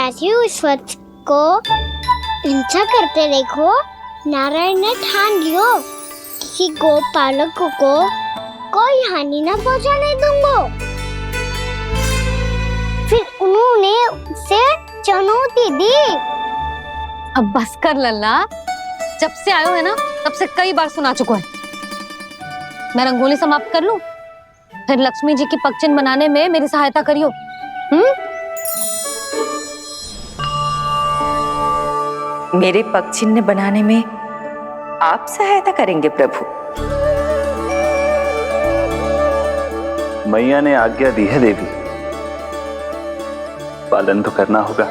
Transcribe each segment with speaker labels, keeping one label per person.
Speaker 1: चाहती हूँ इस वक्त को हिंसा करते देखो नारायण ने ठान लियो किसी गोपालक को कोई हानि न पहुंचाने दूंगा। फिर उन्होंने उसे चुनौती दी।
Speaker 2: अब बस कर लल्ला, जब से आयो है ना तब से कई बार सुना चुका है। मैं रंगोली समाप्त कर लूं, फिर लक्ष्मी जी की पगचिन बनाने में मेरी सहायता करियो।
Speaker 3: मेरे पगचिन्ह बनाने में आप सहायता करेंगे प्रभु?
Speaker 4: मैया ने आज्ञा दी है देवी, पालन तो करना होगा।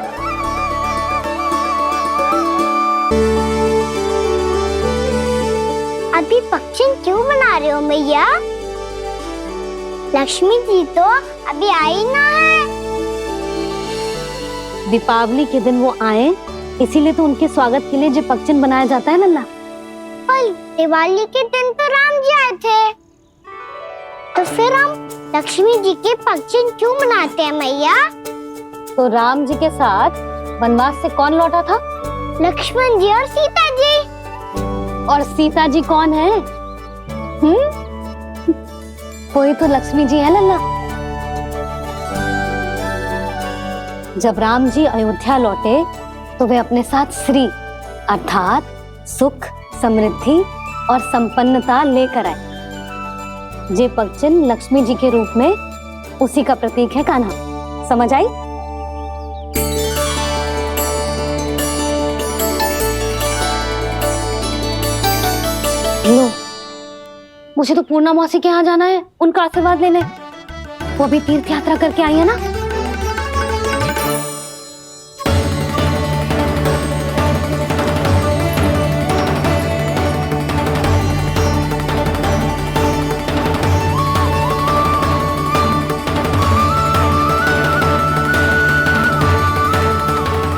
Speaker 1: अभी पगचिन क्यों बना रहे हो मैया? लक्ष्मी जी तो अभी आई ना है।
Speaker 2: दीपावली के दिन वो आए, इसीलिए तो उनके स्वागत के लिए जो पगचिन बनाया जाता है लल्ला।
Speaker 1: पर दिवाली के दिन तो राम जी आए थे, तो फिर हम लक्ष्मी जी के पगचिन क्यों बनाते हैं मैया?
Speaker 2: तो राम जी के साथ वनवास से कौन लौटा था?
Speaker 1: लक्ष्मण जी और सीता जी।
Speaker 2: और सीता जी कौन है? कोई तो लक्ष्मी जी है लल्ला। जब राम जी अयोध्या लौटे तो वे अपने साथ श्री अर्थात सुख, समृद्धि और संपन्नता लेकर आए। जे पगचिन लक्ष्मी जी के रूप में उसी का प्रतीक है कान्हा। समझ आई? लो, मुझे तो पूर्णा मौसी के यहाँ जाना है उनका आशीर्वाद लेने। वो भी तीर्थ यात्रा करके आई है ना।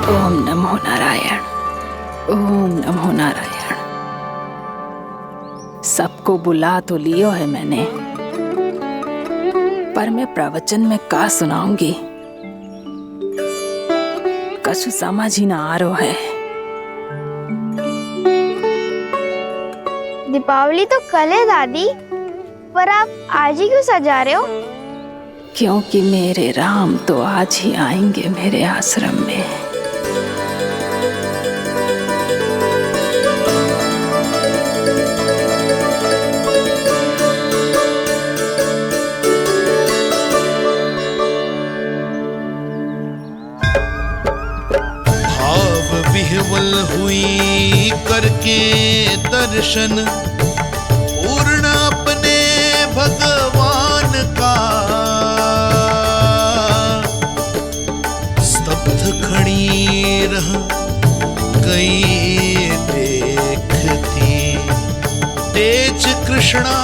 Speaker 3: ओम नमो नारायण, ओम नमो नारायण। सबको बुला तो लियो है मैंने, पर मैं प्रवचन में का सुनाऊंगी, कछु समझ ही ना आ रहा है।
Speaker 5: दीपावली तो कल है दादी, पर आप आज ही क्यों सजा रहे हो?
Speaker 3: क्योंकि मेरे राम तो आज ही आएंगे मेरे आश्रम में।
Speaker 6: विह्वल हुई करके दर्शन, पूर्ण अपने भगवान का, स्तब्ध खड़ी रह गई देखती तेज कृष्णा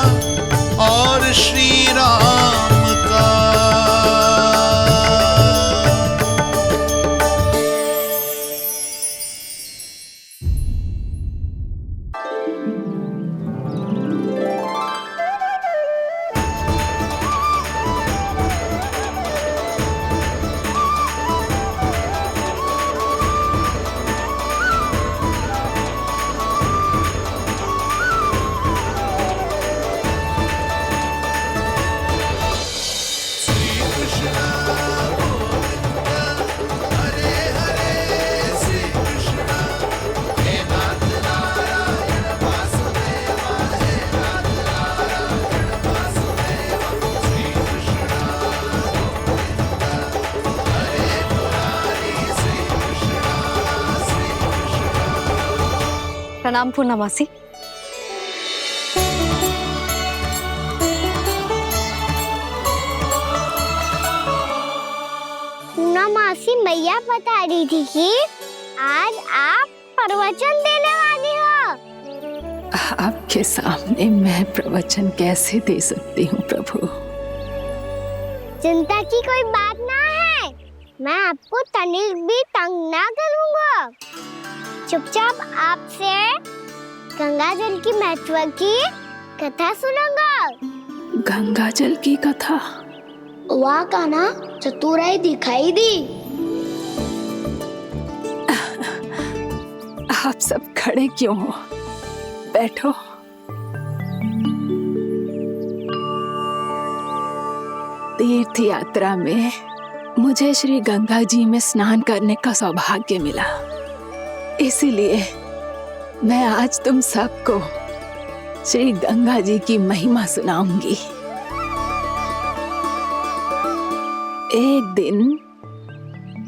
Speaker 6: और श्री राम का।
Speaker 2: प्रणाम पूर्णा मौसी।
Speaker 1: पूर्णा मासी मैया बता रही थी कि आज आप प्रवचन देने वाली हो।
Speaker 3: आपके सामने मैं प्रवचन कैसे दे सकती हूँ प्रभु?
Speaker 1: चिंता की कोई बात ना है, मैं आपको तनिक भी तंग ना करूँगा। चुपचाप आपसे गंगा जल की महत्व की कथा सुनूंगा।
Speaker 3: गंगा जल की कथा?
Speaker 1: वहाँ का ना चतुराई दिखाई दी।
Speaker 7: आप सब खड़े क्यों हो? बैठो। तीर्थ यात्रा में मुझे श्री गंगा जी में स्नान करने का सौभाग्य मिला, इसीलिए मैं आज तुम सबको श्री गंगा जी की महिमा सुनाऊंगी। एक दिन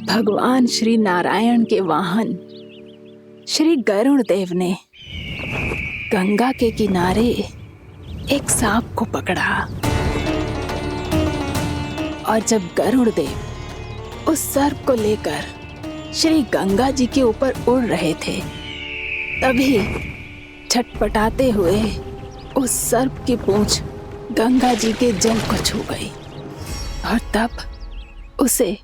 Speaker 7: भगवान श्री नारायण के वाहन श्री गरुड़ देव ने गंगा के किनारे एक सांप को पकड़ा, और जब गरुड़ देव उस सर्प को लेकर श्री गंगा जी के ऊपर उड़ रहे थे, तभी छटपटाते हुए उस सर्प की पूंछ गंगा जी के जल को छू गई, और तब उसे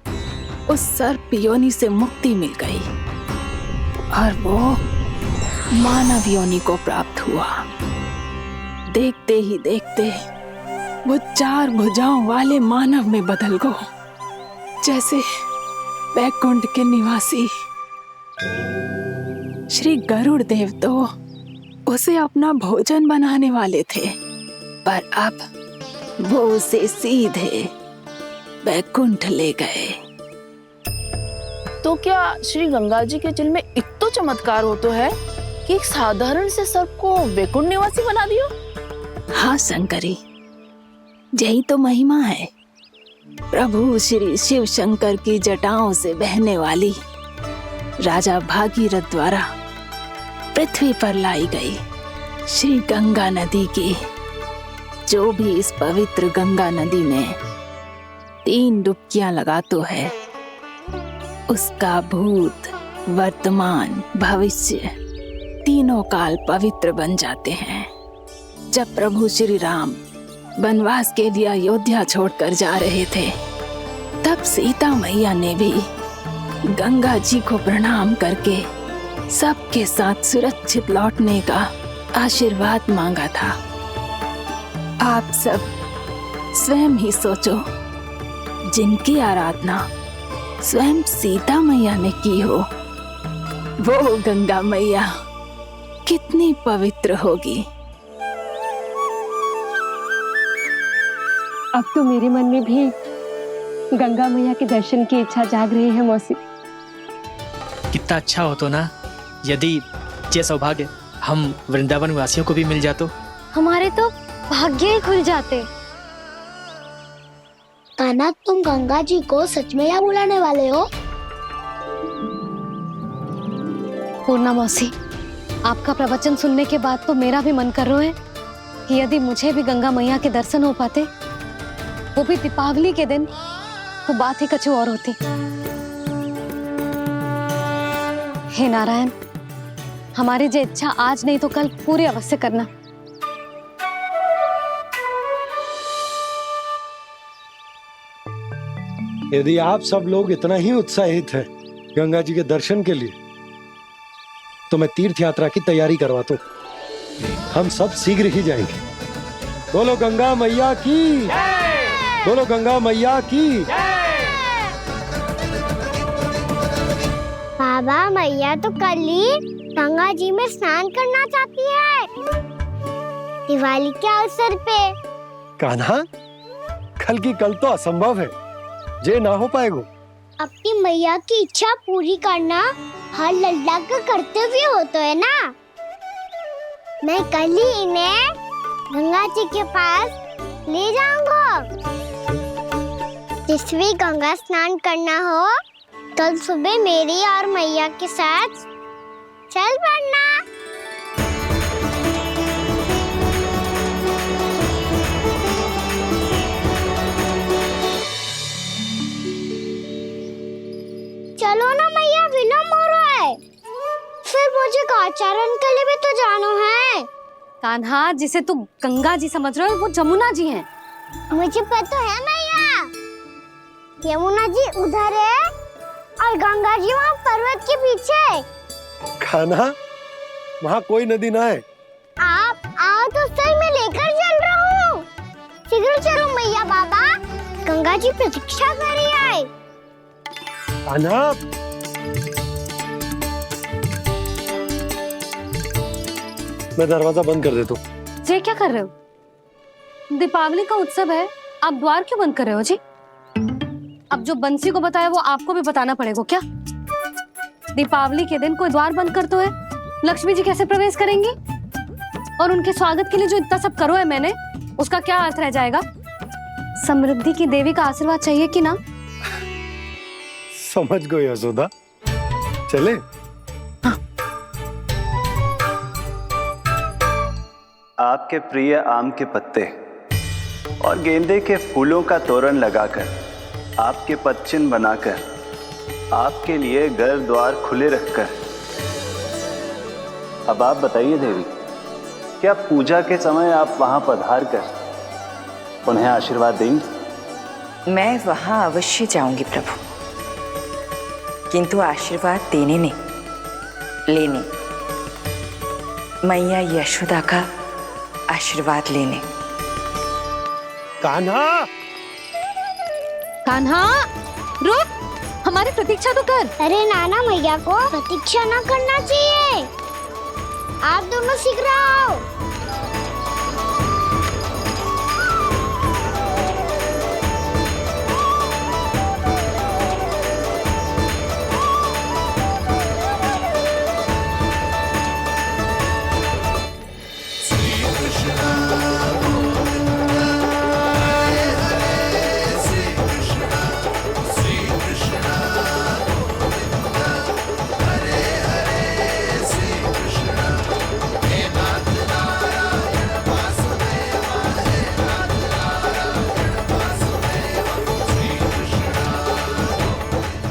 Speaker 7: उस सर्प योनि से मुक्ति मिल गई और वो मानव योनि को प्राप्त हुआ। देखते ही देखते वो 4 भुजाओं वाले मानव में बदल गया, जैसे वैकुंठ के निवासी। श्री गरुड़ देव तो उसे अपना भोजन बनाने वाले थे, पर अब वो उसे सीधे वैकुंठ ले गए।
Speaker 8: तो क्या श्री गंगा जी के जल में इतना चमत्कार हो तो है कि एक साधारण से सर्प को वैकुंठ निवासी बना दियो?
Speaker 7: हाँ शंकरी, यही तो महिमा है। प्रभु श्री शिव शंकर की जटाओं से बहने वाली राजा भागीरथ द्वारा पृथ्वी पर लाई गई श्री गंगा नदी की, जो भी इस पवित्र गंगा नदी में 3 डुबकियां लगातो है, उसका भूत, वर्तमान, भविष्य तीनों काल पवित्र बन जाते हैं। जब प्रभु श्री राम वनवास के लिए अयोध्या छोड़कर जा रहे थे, तब सीता मैया ने भी गंगा जी को प्रणाम करके सबके साथ सुरक्षित लौटने का आशीर्वाद मांगा था। आप सब स्वयं ही सोचो, जिनकी आराधना स्वयं सीता मैया ने की हो, वो गंगा मैया कितनी पवित्र होगी।
Speaker 2: अब तो मेरे मन में भी गंगा मैया के दर्शन की इच्छा जाग रही है मौसी।
Speaker 9: कितना अच्छा हो तो ना यदि ये सौभाग्य हम वृंदावन वासियों को भी मिल जातो।
Speaker 1: हमारे तो भाग्य ही खुल जाते। कान्हा, तुम गंगा जी को सच में यहाँ बुलाने वाले हो?
Speaker 2: पूर्णा मौसी, आपका प्रवचन सुनने के बाद तो मेरा भी मन कर रहा है कि यदि मुझे भी गंगा मैया के दर्शन हो पाते, वो भी दीपावली के दिन, तो बात ही कुछ और होती। हे नारायण, हमारी जो इच्छा आज नहीं तो कल पूरी अवश्य करना।
Speaker 10: यदि आप सब लोग इतना ही उत्साहित हैं गंगा जी के दर्शन के लिए, तो मैं तीर्थ यात्रा की तैयारी करवाता हूँ। हम सब शीघ्र ही जाएंगे। बोलो गंगा मैया की, बोलो गंगा मैया की।
Speaker 1: बाबा, मैया तो कल ही गंगा जी में स्नान करना चाहती है, दिवाली के अवसर पे।
Speaker 10: कान्हा, कल की कल तो असंभव है, जे ना हो पाएगा।
Speaker 1: अपनी मैया की इच्छा पूरी करना हर लल्ला का कर्तव्य होता है ना। मैं कल ही इन्हें गंगा जी के पास ले जाऊंगा। जिस भी गंगा स्नान करना हो, कल सुबह मेरी और मैया के साथ चल पड़ना। चलो ना मैया, विलम्ब हो रहा है। फिर मुझे गौचारण के लिए भी तो जाना है।
Speaker 2: कान्हा, जिसे तू गंगा जी समझ रहे हो, वो जमुना जी हैं।
Speaker 1: मुझे पता है मैया, यमुना जी उधर है और गंगा जी वहाँ पर्वत के पीछे।
Speaker 10: कान्हा, वहाँ कोई नदी ना है।
Speaker 1: आप आओ तो सही, मैं लेकर चल रहा हूँ। शीघ्र चलो मैया। बाबा, गंगा जी प्रतीक्षा कर रही है।
Speaker 10: कान्हा, मैं दरवाजा बंद कर देता हूँ।
Speaker 2: ये क्या कर रहे हो? दीपावली का उत्सव है, आप द्वार क्यों बंद कर रहे हो जी? अब जो बंसी को बताया वो आपको भी बताना पड़ेगा क्या? दीपावली के दिन कोई द्वार बंद कर तो है, लक्ष्मी जी कैसे प्रवेश करेंगी? और उनके स्वागत के लिए जो इतना सब करो है मैंने, उसका क्या अर्थ रह जाएगा? समृद्धि की देवी का आशीर्वाद चाहिए कि ना?
Speaker 10: समझ गई यशोदा, चले?
Speaker 4: आपके प्रिय आम के पत्ते और गेंदे के फूलों का तोरण लगाकर, आपके पदचिन्ह बनाकर, आपके लिए घर द्वार खुले रखकर, अब आप बताइए देवी, क्या पूजा के समय आप वहां पधार कर उन्हें आशीर्वाद देंगी?
Speaker 3: मैं वहां अवश्य जाऊंगी प्रभु, किंतु आशीर्वाद देने नहीं, लेने, मैया यशोदा का आशीर्वाद लेने।
Speaker 10: कान्हा!
Speaker 2: कान्हा, रुक! हमारी प्रतीक्षा तो कर।
Speaker 1: अरे नाना, मैया को प्रतीक्षा ना करना चाहिए, आप दोनों सीख रहे हो।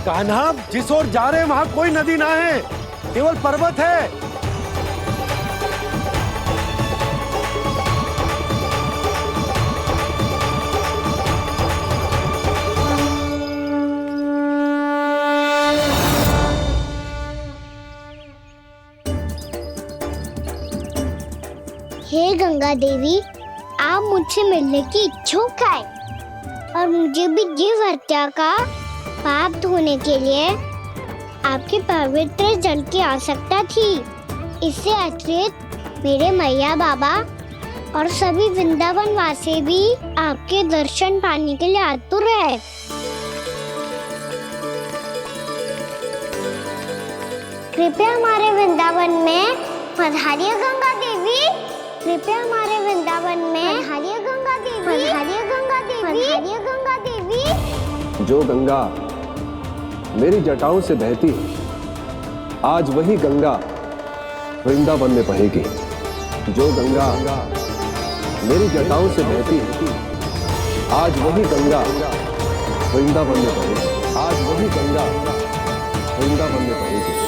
Speaker 10: कान्हा, जिस ओर जा रहे हैं वहां कोई नदी ना है, केवल पर्वत है।
Speaker 1: हे गंगा देवी, आप मुझसे मिलने की इच्छुक है और मुझे भी जीव हत्या का पाप धोने के लिए आपके पवित्र जल की आवश्यकता थी। इससे अतिरिक्त मेरे मैया बाबा और सभी वृंदावन वासी भी आपके दर्शन पाने के लिए आतुर है। कृपया हमारे वृंदावन में पधारिए गंगा देवी, कृपया हमारे वृंदावन में पधारिए गंगा देवी, पधारिए गंगा देवी, पधारिए गंगा देवी।
Speaker 11: जो गंगा मेरी जटाओं से बहती है, आज वही गंगा वृंदावन में बहेगी। जो गंगा मेरी जटाओं से बहती है, आज वही गंगा वृंदावन में बहेगी। आज वही गंगा वृंदावन में बहेगी।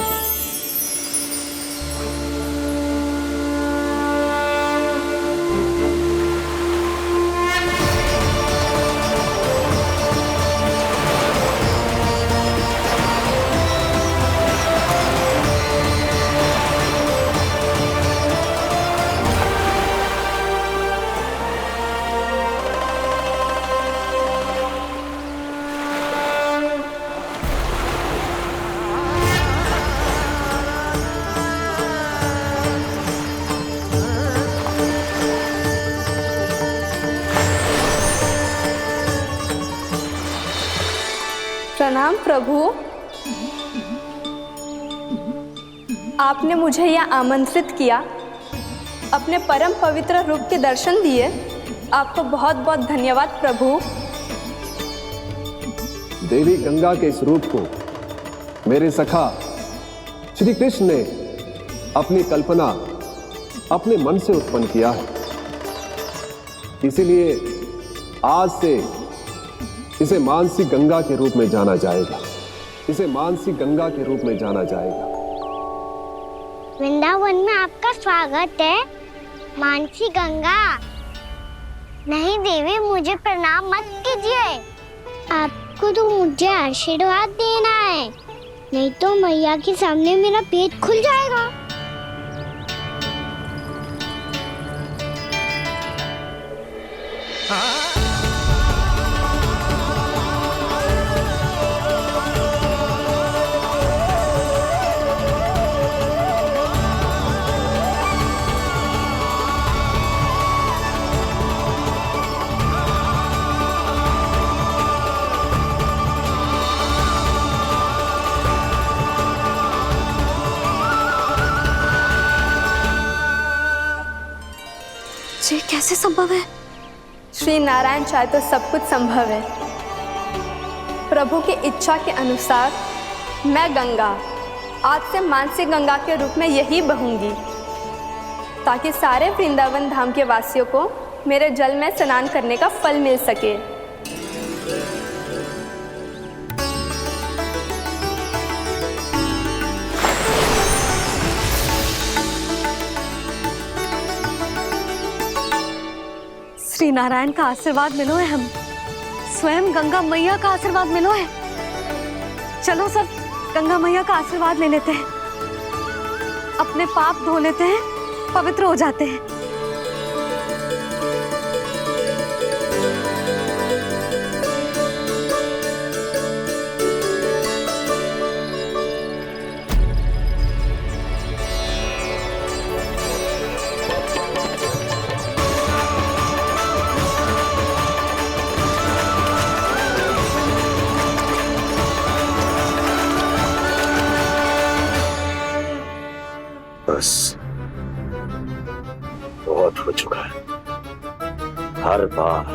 Speaker 5: प्रणाम प्रभु, आपने मुझे यहाँ आमंत्रित किया, अपने परम पवित्र रूप के दर्शन दिए, आपको बहुत बहुत धन्यवाद प्रभु।
Speaker 11: देवी गंगा के इस रूप को मेरे सखा श्री कृष्ण ने अपनी कल्पना अपने मन से उत्पन्न किया है। इसीलिए आज से इसे मानसी गंगा के रूप में जाना जाएगा। इसे मानसी गंगा के रूप में जाना जाएगा।
Speaker 1: वृंदावन में आपका स्वागत है मानसी गंगा। नहीं देवी, मुझे प्रणाम मत कीजिए, आपको तो मुझे आशीर्वाद देना है, नहीं तो मैया के सामने मेरा पेट खुल जाएगा।
Speaker 2: कैसे संभव है?
Speaker 5: श्री नारायण चाहे तो सब कुछ संभव है। प्रभु की इच्छा के अनुसार मैं गंगा आज से मानसिक गंगा के रूप में यही बहूंगी, ताकि सारे वृंदावन धाम के वासियों को मेरे जल में स्नान करने का फल मिल सके।
Speaker 2: श्री नारायण का आशीर्वाद मिलो है, हम स्वयं गंगा मैया का आशीर्वाद मिलो है। चलो सब गंगा मैया का आशीर्वाद ले लेते हैं, अपने पाप धो लेते हैं, पवित्र हो जाते हैं।
Speaker 12: बस बहुत हो चुका है। हर बार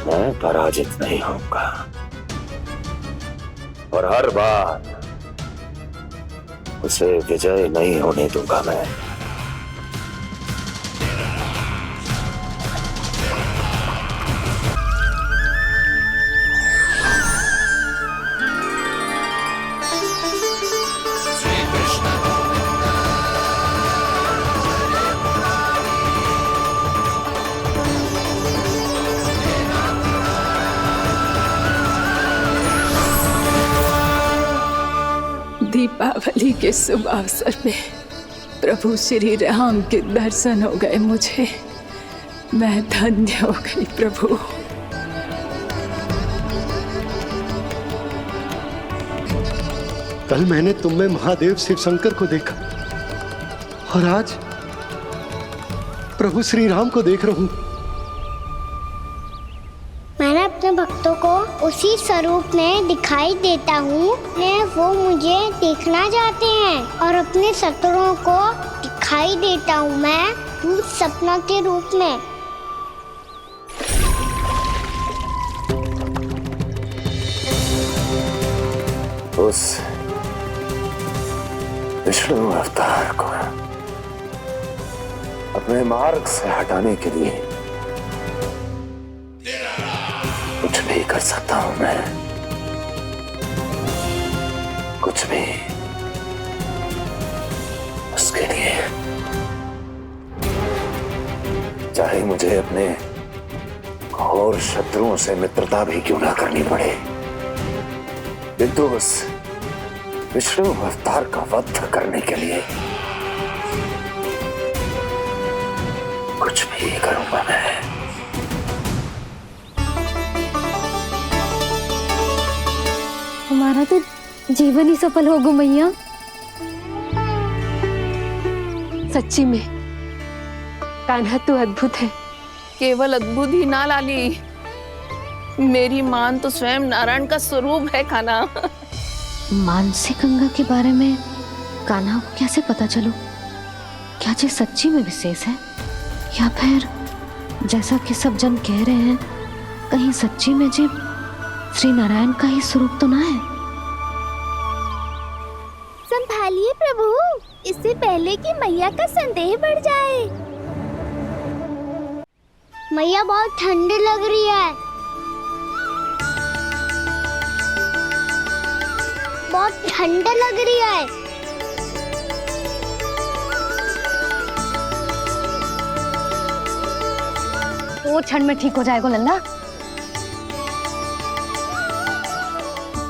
Speaker 12: मैं पराजित नहीं होऊंगा और हर बार उसे विजय नहीं होने दूंगा मैं।
Speaker 7: दीपावली के शुभ अवसर पे प्रभु श्री राम के दर्शन हो गए मुझे। मैं धन्य हो गई प्रभु।
Speaker 10: कल मैंने तुम में महादेव शिव शंकर को देखा और आज प्रभु श्री राम को देख रहा हूं।
Speaker 1: मैंने अपने भक्तों को उसी स्वरूप में दिखाई देता हूँ, वो मुझे देखना चाहते हैं और अपने शत्रुओं को दिखाई देता हूँ मैं भूत सपना के रूप में।
Speaker 12: उस विष्णु अवतार को अपने मार्ग से हटाने के लिए कुछ भी कर सकता हूं मैं, कुछ भी। उसके लिए चाहे मुझे अपने घोर शत्रुओं से मित्रता भी क्यों ना करनी पड़े, किंतु उस विष्णु अवतार का वध करने के लिए कुछ भी करूंगा मैं।
Speaker 2: हमारा तो जीवन ही सफल होगा मैया।
Speaker 8: सच्ची में कान्हा तू अद्भुत है। केवल अद्भुत ही ना लाली, मेरी मान तो स्वयं नारायण का स्वरूप है कान्हा।
Speaker 2: मानसिक गंगा के बारे में कान्हा को कैसे पता चलो? क्या ये सच्ची में विशेष है या फिर जैसा कि सब जन कह रहे हैं कहीं सच्ची में जी श्री नारायण का ही स्वरूप तो ना है?
Speaker 1: संभालिए प्रभु, इससे पहले कि मैया का संदेह बढ़ जाए। मैया बहुत ठंडी लग रही है, बहुत ठंड लग रही है।
Speaker 2: वो ठंड में ठीक हो जाएगा लल्ला।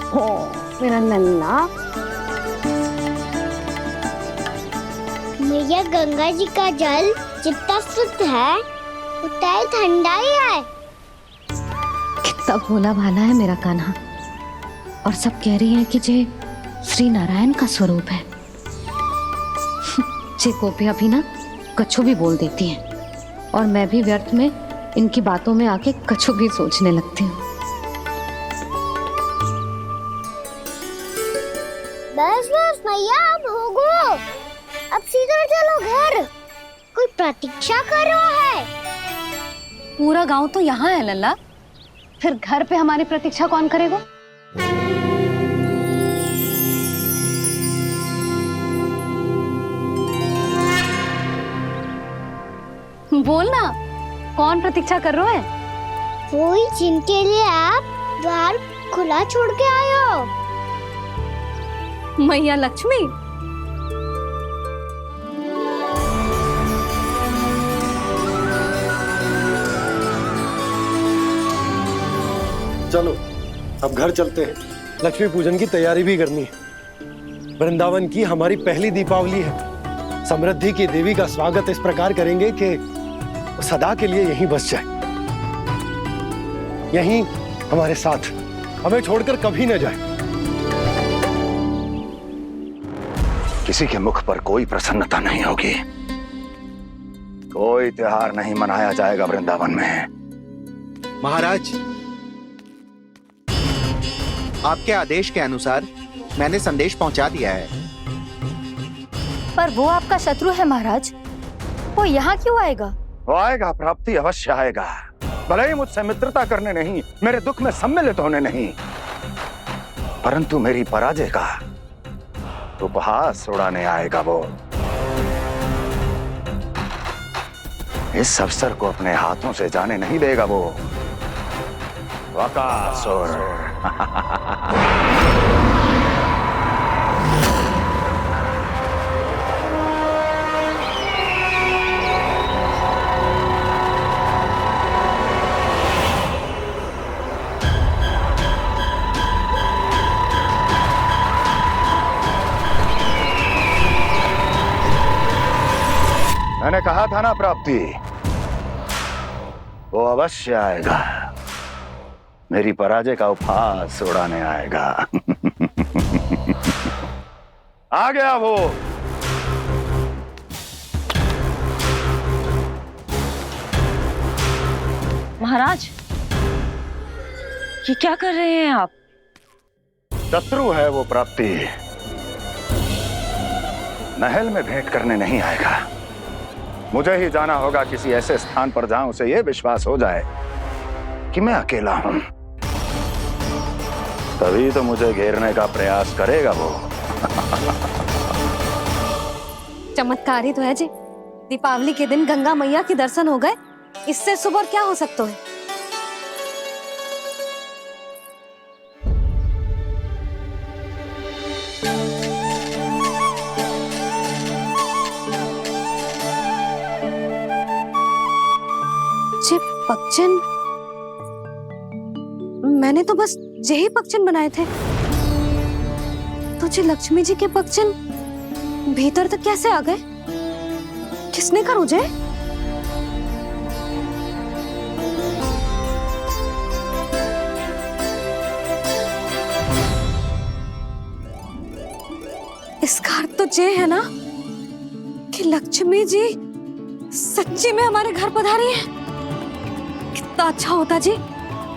Speaker 2: हो मेरा लल्ला।
Speaker 1: मैया गंगा जी का जल जितना शुद्ध है उतना ही ठंडा ही है।
Speaker 2: कितना भोला भाला है मेरा कान्हा। और सब कह रही हैं कि जे श्री नारायण का स्वरूप है। जे गोपियां भी ना कछु भी बोल देती हैं और मैं भी व्यर्थ में इनकी बातों में आके कछु भी सोचने लगती हूँ।
Speaker 1: बस बस मैया, अब होगो, अब सीधा चलो घर। कोई प्रतीक्षा कर रहा है।
Speaker 2: पूरा गांव तो यहाँ है लल्ला, फिर घर पे हमारी प्रतीक्षा कौन करेगा? बोल ना, कौन प्रतीक्षा कर रहा है?
Speaker 1: वही जिनके लिए आप द्वार खुला छोड़ के आए हो।
Speaker 2: मैया लक्ष्मी।
Speaker 10: चलो अब घर चलते हैं, लक्ष्मी पूजन की तैयारी भी करनी है। वृंदावन की हमारी पहली दीपावली है। समृद्धि की देवी का स्वागत इस प्रकार करेंगे कि वो सदा के लिए यहीं बस जाए, यहीं हमारे साथ, हमें छोड़कर कभी न जाए।
Speaker 12: किसी के मुख पर कोई प्रसन्नता नहीं होगी, कोई त्योहार नहीं मनाया जाएगा वृंदावन में।
Speaker 13: महाराज, आपके आदेश के अनुसार मैंने संदेश पहुंचा दिया है।
Speaker 2: पर वो आपका शत्रु है महाराज, वो यहाँ क्यों आएगा?
Speaker 12: वो आएगा, प्राप्ति अवश्य आएगा। भले ही मुझसे मित्रता करने नहीं, मेरे दुख में सम्मिलित होने नहीं, परंतु मेरी पराजय का उपहास उड़ाने आएगा वो। इस अवसर को अपने हाथों से जाने नहीं देगा वो। बकासुर। मैंने कहा था ना प्राप्ति, वो अवश्य आएगा, मेरी पराजय का उपहास उड़ाने आएगा। आ गया वो।
Speaker 3: महाराज, ये क्या कर रहे हैं आप?
Speaker 12: शत्रु है वो प्राप्ति, महल में भेंट करने नहीं आएगा। मुझे ही जाना होगा किसी ऐसे स्थान पर जहां उसे यह विश्वास हो जाए कि मैं अकेला हूं, तभी तो मुझे घेरने का प्रयास करेगा वो।
Speaker 2: चमत्कार ही तो है जी, दीपावली के दिन गंगा मैया के दर्शन हो गए, इससे शुभ और क्या हो सकता है? पक्षन, मैंने तो बस यही पक्षन बनाए थे, तुझे लक्ष्मी जी के पक्षन भीतर तक कैसे आ गए? किसने कर मुझे? इसका अर्थ तो ये है ना कि लक्ष्मी जी सच्ची में हमारे घर पधारी है। कितना अच्छा होता जी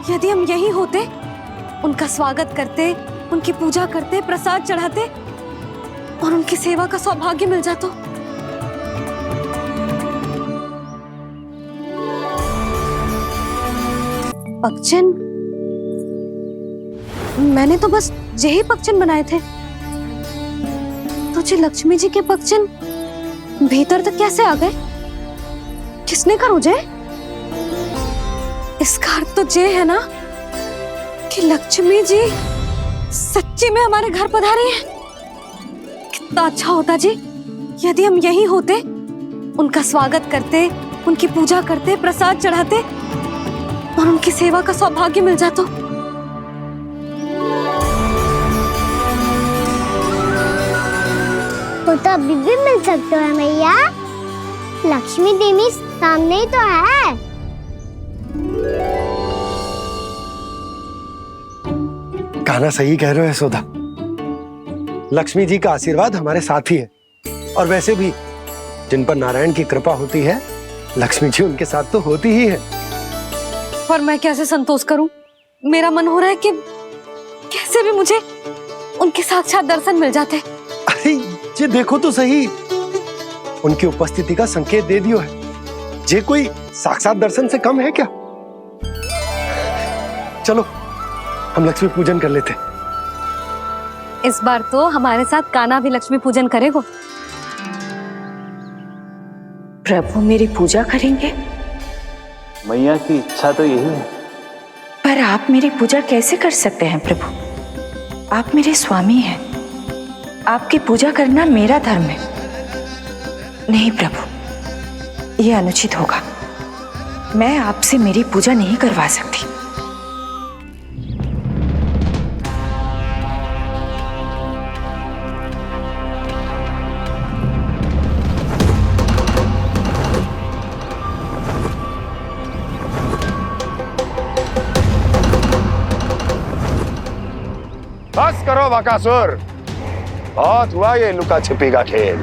Speaker 2: यदि हम यहीं होते, उनका स्वागत करते, उनकी पूजा करते, प्रसाद चढ़ाते और उनकी सेवा का सौभाग्य मिल जाता। पक्षन, मैंने तो बस यही पक्षन बनाए थे, तुझे लक्ष्मी जी के पक्षन भीतर तक कैसे आ गए? किसने कर मुझे? इसका अर्थ तो ये है ना कि लक्ष्मी जी सच्ची में हमारे घर पधारी है। कितना अच्छा होता जी यदि हम यहीं होते, उनका स्वागत करते, उनकी पूजा करते, प्रसाद चढ़ाते और उनकी सेवा का सौभाग्य मिल जाता।
Speaker 1: वो तो अभी भी मिल सकते हैं मैया, लक्ष्मी देवी सामने ही तो है।
Speaker 10: कहना सही कह रहे हो यशोदा, लक्ष्मी जी का आशीर्वाद हमारे साथ ही है, और वैसे भी जिन पर नारायण की कृपा होती है, लक्ष्मी जी उनके साथ तो होती ही है।
Speaker 2: पर मैं कैसे संतोष करूं? मेरा मन हो रहा है कि कैसे भी मुझे उनके साक्षात दर्शन मिल जाते।
Speaker 10: अरे ये देखो तो सही, उनकी उपस्थिति का संकेत दे दियो है। जे कोई साक्षात दर्शन से कम है क्या? चलो हम लक्ष्मी पूजन कर लेते।
Speaker 2: इस बार तो हमारे साथ कान्हा भी लक्ष्मी पूजन करेगा।
Speaker 3: प्रभु मेरी पूजा करेंगे?
Speaker 4: मैया की इच्छा तो यही है।
Speaker 3: पर आप मेरी पूजा कैसे कर सकते हैं प्रभु? आप मेरे स्वामी हैं। आपकी पूजा करना मेरा धर्म है। नहीं प्रभु, यह अनुचित होगा। मैं आपसे मेरी पूजा नहीं करवा सकती।
Speaker 12: बस करो बकासुर, बहुत हुआ ये लुका छिपी का खेल।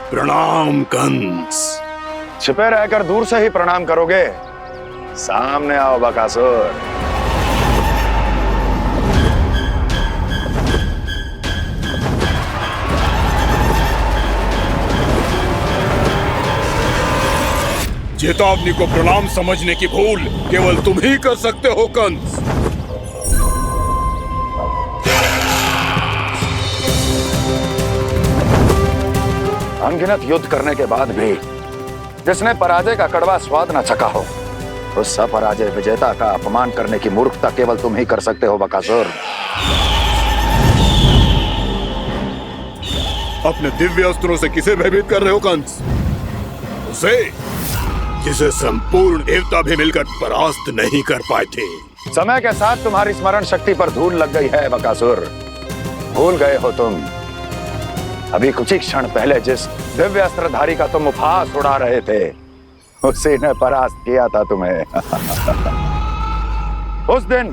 Speaker 14: प्रणाम कंस।
Speaker 12: छिपे रहकर दूर से ही प्रणाम करोगे? सामने आओ बकासुर।
Speaker 14: चेतावनी को प्रणाम समझने की भूल केवल तुम ही कर सकते हो कंस।
Speaker 12: अनगिनत युद्ध करने के बाद भी जिसने पराजय का कड़वा स्वाद न चखा हो, उस अपराजय विजेता का अपमान करने की मूर्खता केवल तुम ही कर सकते हो बकासुर।
Speaker 14: अपने दिव्य अस्त्रों से किसे भयभीत कर रहे हो कंस? उसे जिसे संपूर्ण देवता भी मिलकर परास्त नहीं कर पाए थे।
Speaker 12: समय के साथ तुम्हारी स्मरण शक्ति पर धूल लग गई है बकासुर। भूल गए हो तुम अभी कुछ ही क्षण पहले जिस दिव्य अस्त्रधारी का तुम उपहास उड़ा रहे थे, उसी ने परास्त किया था तुम्हें। उस दिन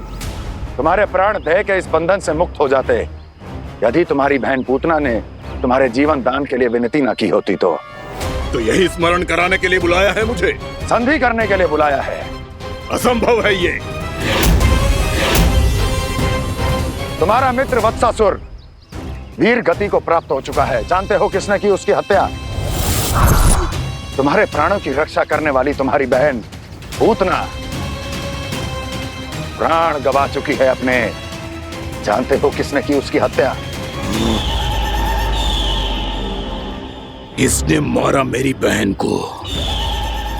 Speaker 12: तुम्हारे प्राण देह के इस बंधन से मुक्त हो जाते यदि तुम्हारी बहन पूतना ने तुम्हारे जीवन दान के लिए विनती न की होती तो
Speaker 14: यही स्मरण कराने के लिए बुलाया है मुझे?
Speaker 12: संधि करने के लिए बुलाया है।
Speaker 14: असंभव है ये।
Speaker 12: तुम्हारा मित्र वत्सासुर वीर गति को प्राप्त हो चुका है। जानते हो किसने की उसकी हत्या? तुम्हारे प्राणों की रक्षा करने वाली तुम्हारी बहन पूतना प्राण गवा चुकी है अपने। जानते हो किसने की उसकी हत्या?
Speaker 14: किसने मारा मेरी बहन को?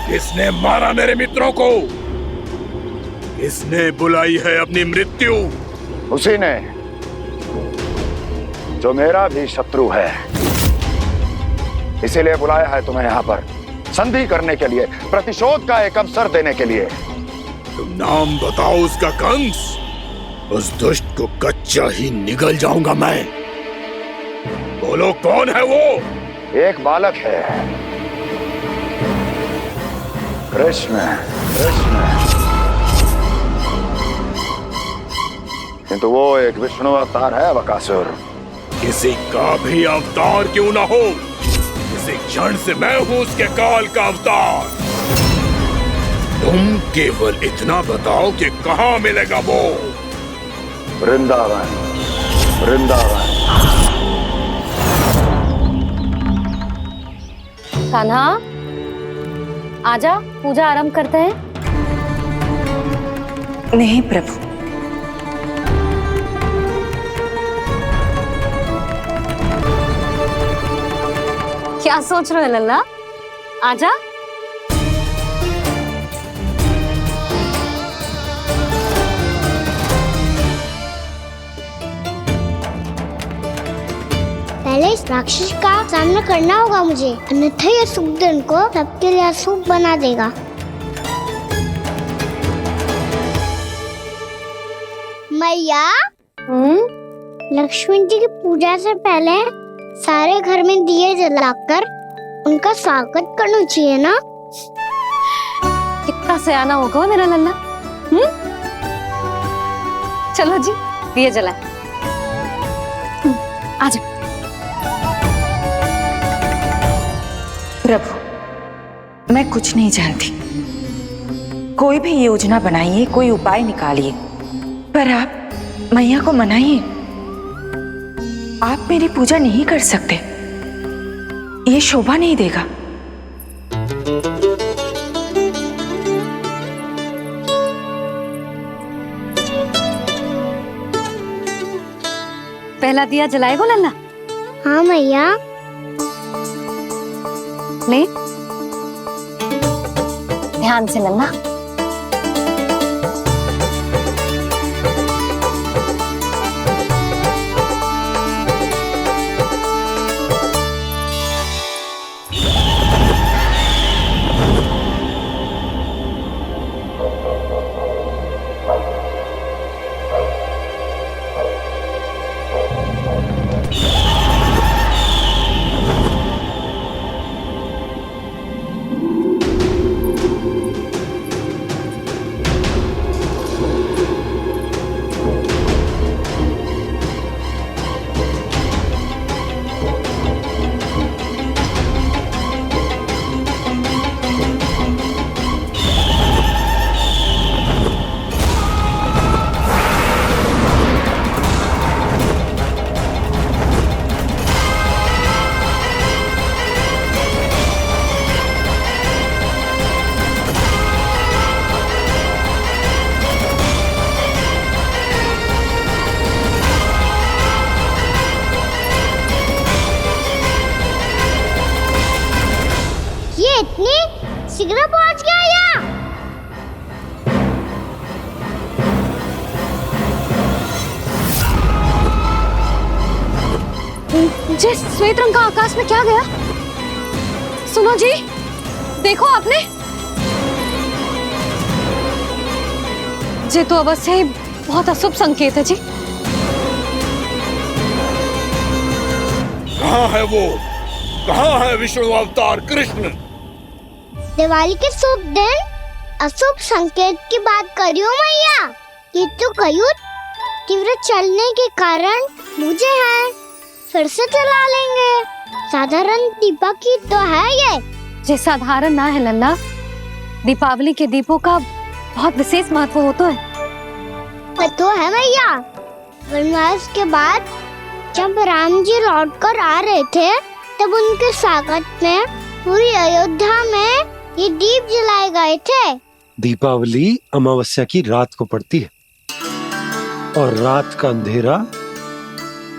Speaker 14: किसने मारा मेरे मित्रों को? किसने बुलाई है अपनी मृत्यु?
Speaker 12: उसी ने जो मेरा भी शत्रु है। इसीलिए बुलाया है तुम्हें यहाँ पर संधि करने के लिए, प्रतिशोध का एक अवसर देने के लिए।
Speaker 14: तुम नाम बताओ उसका कंस। उस दुष्ट को कच्चा ही निगल जाऊंगा मैं। बोलो कौन है वो?
Speaker 12: एक बालक है, कृष्ण। किंतु वो एक विष्णु अवतार है बकासुर।
Speaker 14: किसी का भी अवतार क्यों ना हो, इसी क्षण से मैं हूं उसके काल का अवतार। तुम केवल इतना बताओ कि कहां मिलेगा वो?
Speaker 12: वृंदावन।
Speaker 2: कान्हा आजा, पूजा आरंभ करते हैं।
Speaker 3: नहीं प्रभु,
Speaker 2: क्या सोच रहे हो लल्ला? आजा।
Speaker 1: पहले इस राक्षस का सामना करना होगा मुझे, अन्यथा ये शुभ दिन को सबके लिए अशुभ बना देगा। मैया, लक्ष्मी जी की पूजा से पहले सारे घर में दिए जलाकर उनका स्वागत करना चाहिए ना?
Speaker 2: कितना सयाना होगा मेरा लल्ला। चलो जी। दिए जलाए। आजा।
Speaker 3: प्रभु, मैं कुछ नहीं जानती। कोई भी योजना बनाइए, कोई उपाय निकालिए, पर आप मैया को मनाइए। आप मेरी पूजा नहीं कर सकते, ये शोभा नहीं देगा।
Speaker 2: पहला दिया जलाएगो लल्ला?
Speaker 1: हाँ मैया।
Speaker 2: ले, ध्यान से लल्ला।
Speaker 1: शीघ्र पहुंच गया यहाँ।
Speaker 2: जी, श्वेत रंग का आकाश में क्या गया? सुनो जी, देखो आपने। जी तो अवश्य ही बहुत अशुभ संकेत है जी।
Speaker 14: कहाँ है वो? कहाँ है विष्णु अवतार कृष्ण?
Speaker 1: दिवाली के शुभ दिन अशुभ संकेत की बात कर रही हूँ मैया। ये तो कयूत तीव्र चलने के कारण मुझे है, फिर से चला लेंगे। साधारण दीपक ही तो है ये
Speaker 2: साधारण ना है लल्ला। दीपावली के दीपों का बहुत विशेष महत्व होता है।
Speaker 1: तो है मैया। वनवास के बाद जब राम जी लौट कर आ रहे थे, तब उनके स्वागत में पूरी अयोध्या में ये दीप जलाए गए थे।
Speaker 10: दीपावली अमावस्या की रात को पड़ती है और रात का अंधेरा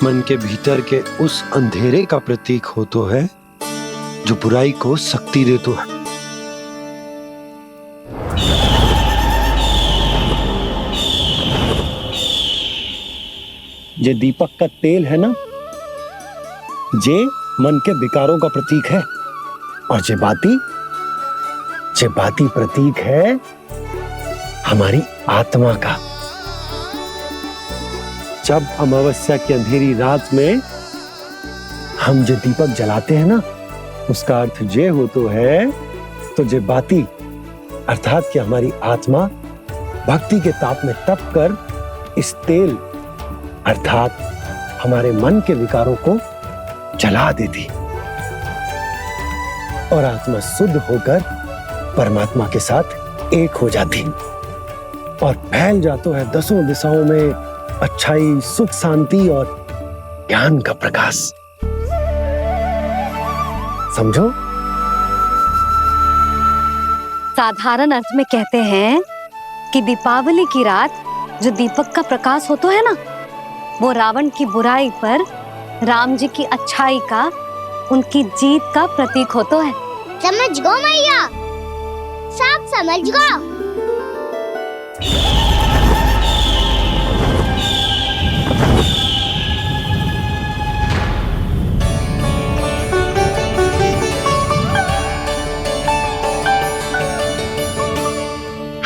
Speaker 10: मन के भीतर के उस अंधेरे का प्रतीक हो तो है जो बुराई को शक्ति दे तो है। ये दीपक का तेल है ना, जे मन के विकारों का प्रतीक है, और जे बाती प्रतीक है हमारी आत्मा का। जब अमावस्या की अंधेरी रात में हम जो दीपक जलाते हैं ना, उसका अर्थ ये हो तो है, तो जे बाती अर्थात कि हमारी आत्मा भक्ति के ताप में तप कर इस तेल अर्थात हमारे मन के विकारों को जला देती और आत्मा शुद्ध होकर परमात्मा के साथ एक हो जाती और फैल जाता है दसों दिशाओं में अच्छाई, सुख, शांति और ज्ञान का प्रकाश। समझो?
Speaker 2: साधारण अर्थ में कहते हैं कि दीपावली की रात जो दीपक का प्रकाश होता है ना, वो रावण की बुराई पर राम जी की अच्छाई का, उनकी जीत का प्रतीक होता है।
Speaker 1: समझ गो मैया, सब समझ गो।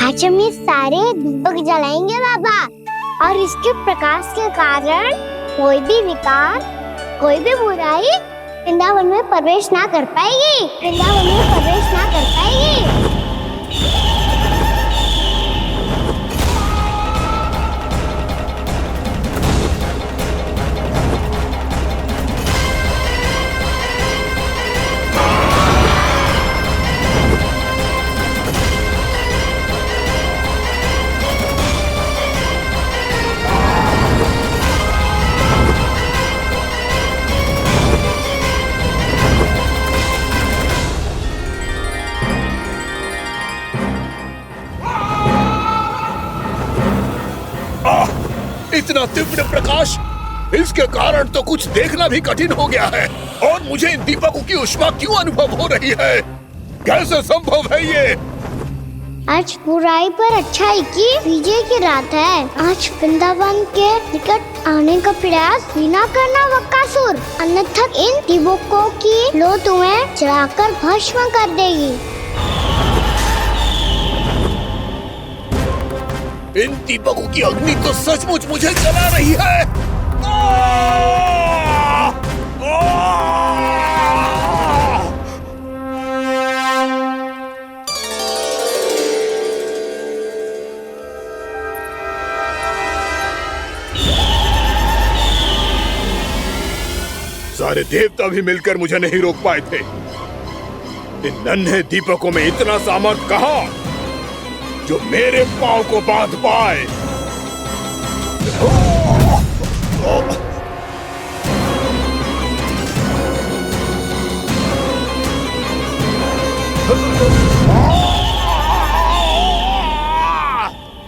Speaker 1: आज हम ये सारे दीपक जलाएंगे बाबा, और इसके प्रकाश के कारण कोई भी विकार, कोई भी बुराई वृंदावन में प्रवेश ना कर पाएगी, वृंदावन में प्रवेश ना कर पाएगी।
Speaker 14: इतना तीव्र प्रकाश, इसके कारण तो कुछ देखना भी कठिन हो गया है। और मुझे इन दीपकों की ऊष्मा क्यों अनुभव हो रही है? कैसे संभव है ये?
Speaker 1: आज बुराई पर अच्छाई की विजय की रात है। आज वृंदावन के निकट आने का प्रयास भी ना करना बकासुर, अन्यथा इन दीपकों की लो तुम्हें जलाकर भस्म कर देगी।
Speaker 14: इन दीपकों की अग्नि तो सचमुच मुझे जला रही है। सारे देवता भी मिलकर मुझे नहीं रोक पाए थे। इन नन्हे दीपकों में इतना सामर्थ कहां जो मेरे पांव को बांध पाए।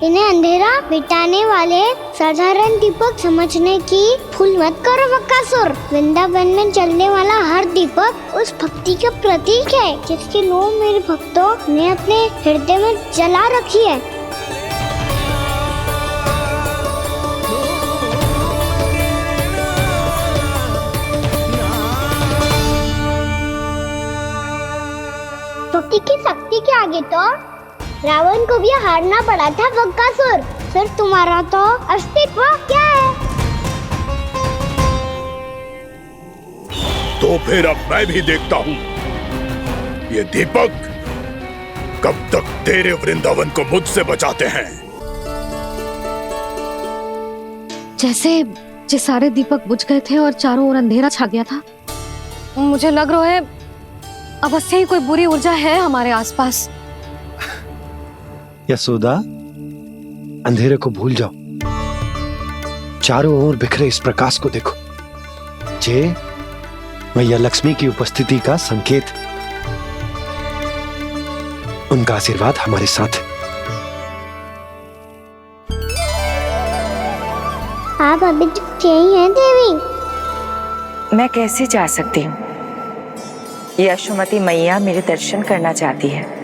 Speaker 1: इन्हें अंधेरा मिटाने वाले साधारण दीपक समझने की भूल मत करो बकासुर। वृंदावन में जलने वाला हर दीपक उस भक्ति का प्रतीक है जिसकी लो मेरे भक्तों ने अपने हृदय में जला रखी है। भक्ति की शक्ति के आगे तो रावण को भी हारना पड़ा था बकासुर। फिर तुम्हारा तो अस्तित्व क्या है?
Speaker 14: तो फिर अब मैं भी देखता हूँ ये दीपक कब तक तेरे वृंदावन को मुझसे बचाते हैं।
Speaker 2: जैसे ये सारे दीपक बुझ गए थे और चारों ओर अंधेरा छा गया था, मुझे लग रहा है अवश्य ही कोई बुरी ऊर्जा है हमारे आसपास।
Speaker 10: यशोदा, अंधेरे को भूल जाओ, चारों ओर बिखरे इस प्रकाश को देखो। जे मैया लक्ष्मी की उपस्थिति का संकेत, उनका आशीर्वाद हमारे साथ है।
Speaker 1: आप अभी तक यही हैं देवी?
Speaker 3: मैं कैसे जा सकती हूँ? यशोमती मैया मेरे दर्शन करना चाहती है।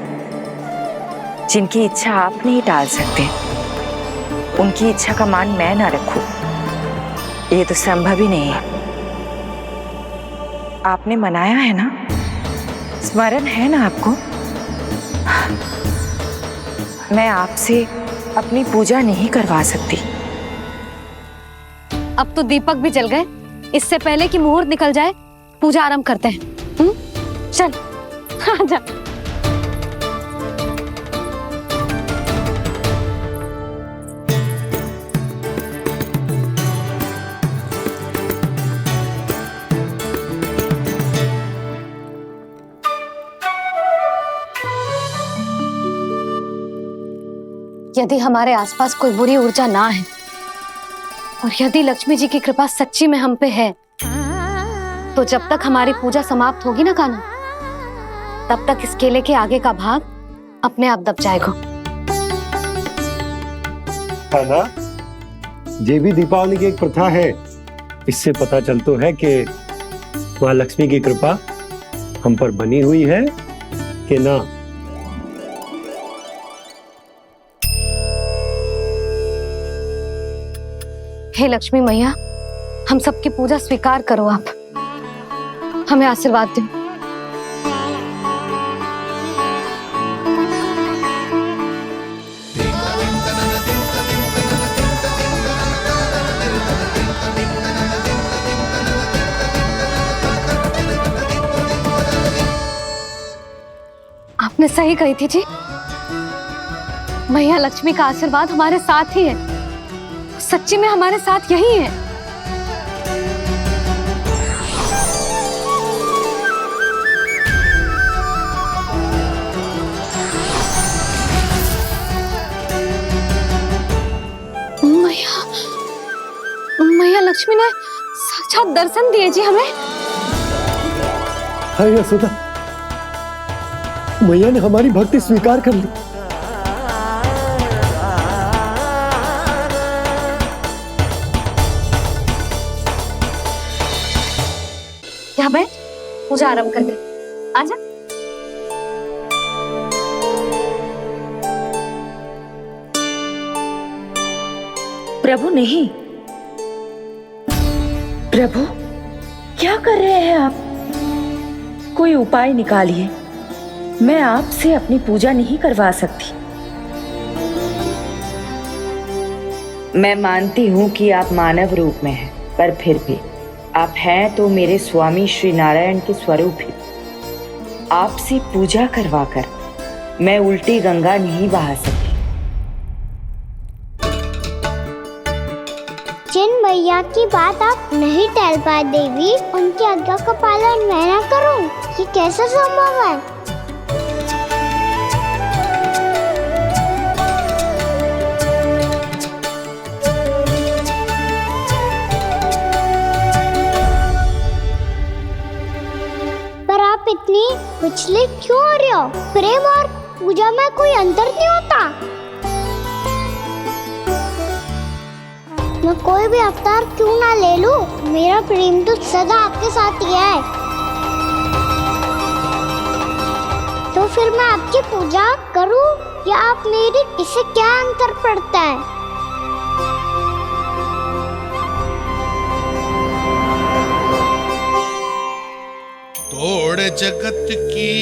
Speaker 3: जिनकी इच्छा आप नहीं टाल सकते, उनकी इच्छा का मान मैं ना रखूं, ये तो संभव ही नहीं है। आपने मनाया है ना, स्मरण है ना आपको? मैं आपसे अपनी पूजा नहीं करवा सकती।
Speaker 2: अब तो दीपक भी जल गए, इससे पहले कि मुहूर्त निकल जाए पूजा आरंभ करते हैं। चल आजा। यदि हमारे आसपास कोई बुरी ऊर्जा ना है और यदि लक्ष्मी जी की कृपा सच्ची में हम पे है, तो जब तक हमारी पूजा समाप्त होगी ना कान्हा, तब तक इस केले के आगे का भाग अपने आप दब जाएगा।
Speaker 10: कान्हा, ये भी दीपावली की एक प्रथा है। इससे पता चलता है कि माँ लक्ष्मी की कृपा हम पर बनी हुई है कि ना।
Speaker 2: हे लक्ष्मी मैया, हम सबकी पूजा स्वीकार करो, आप हमें आशीर्वाद दो। आपने सही कही थी जी, मैया लक्ष्मी का आशीर्वाद हमारे साथ ही है। सच्ची में हमारे साथ यही है। मैया लक्ष्मी ने साक्षात दर्शन दिए जी हमें।
Speaker 10: हाय यशोदा, मैया ने हमारी भक्ति स्वीकार कर ली।
Speaker 2: जा बैठ, पूजा आरंभ कर दे। आजा।
Speaker 3: प्रभु नहीं, प्रभु क्या कर रहे हैं आप? कोई उपाय निकालिए, मैं आपसे अपनी पूजा नहीं करवा सकती। मैं मानती हूँ कि आप मानव रूप में हैं, पर फिर भी आप हैं तो मेरे स्वामी श्री नारायण के स्वरूप ही। आपसे पूजा करवाकर मैं उल्टी गंगा नहीं बहा सकती।
Speaker 1: जिन भैया की बात आप नहीं टल पाए देवी, उनकी आज्ञा का पालन मैं ना करूं, ये कैसे संभव है? पर आप इतनी विचलित क्यों हो रहे हो? प्रेम और पूजा में कोई अंतर नहीं होता। मैं कोई भी अवतार क्यों ना ले लूं, मेरा प्रेम तो सदा आपके साथ ही है। तो फिर मैं आपकी पूजा करूं या आप मेरी, इससे क्या अंतर पड़ता है?
Speaker 6: तोड़ जगत की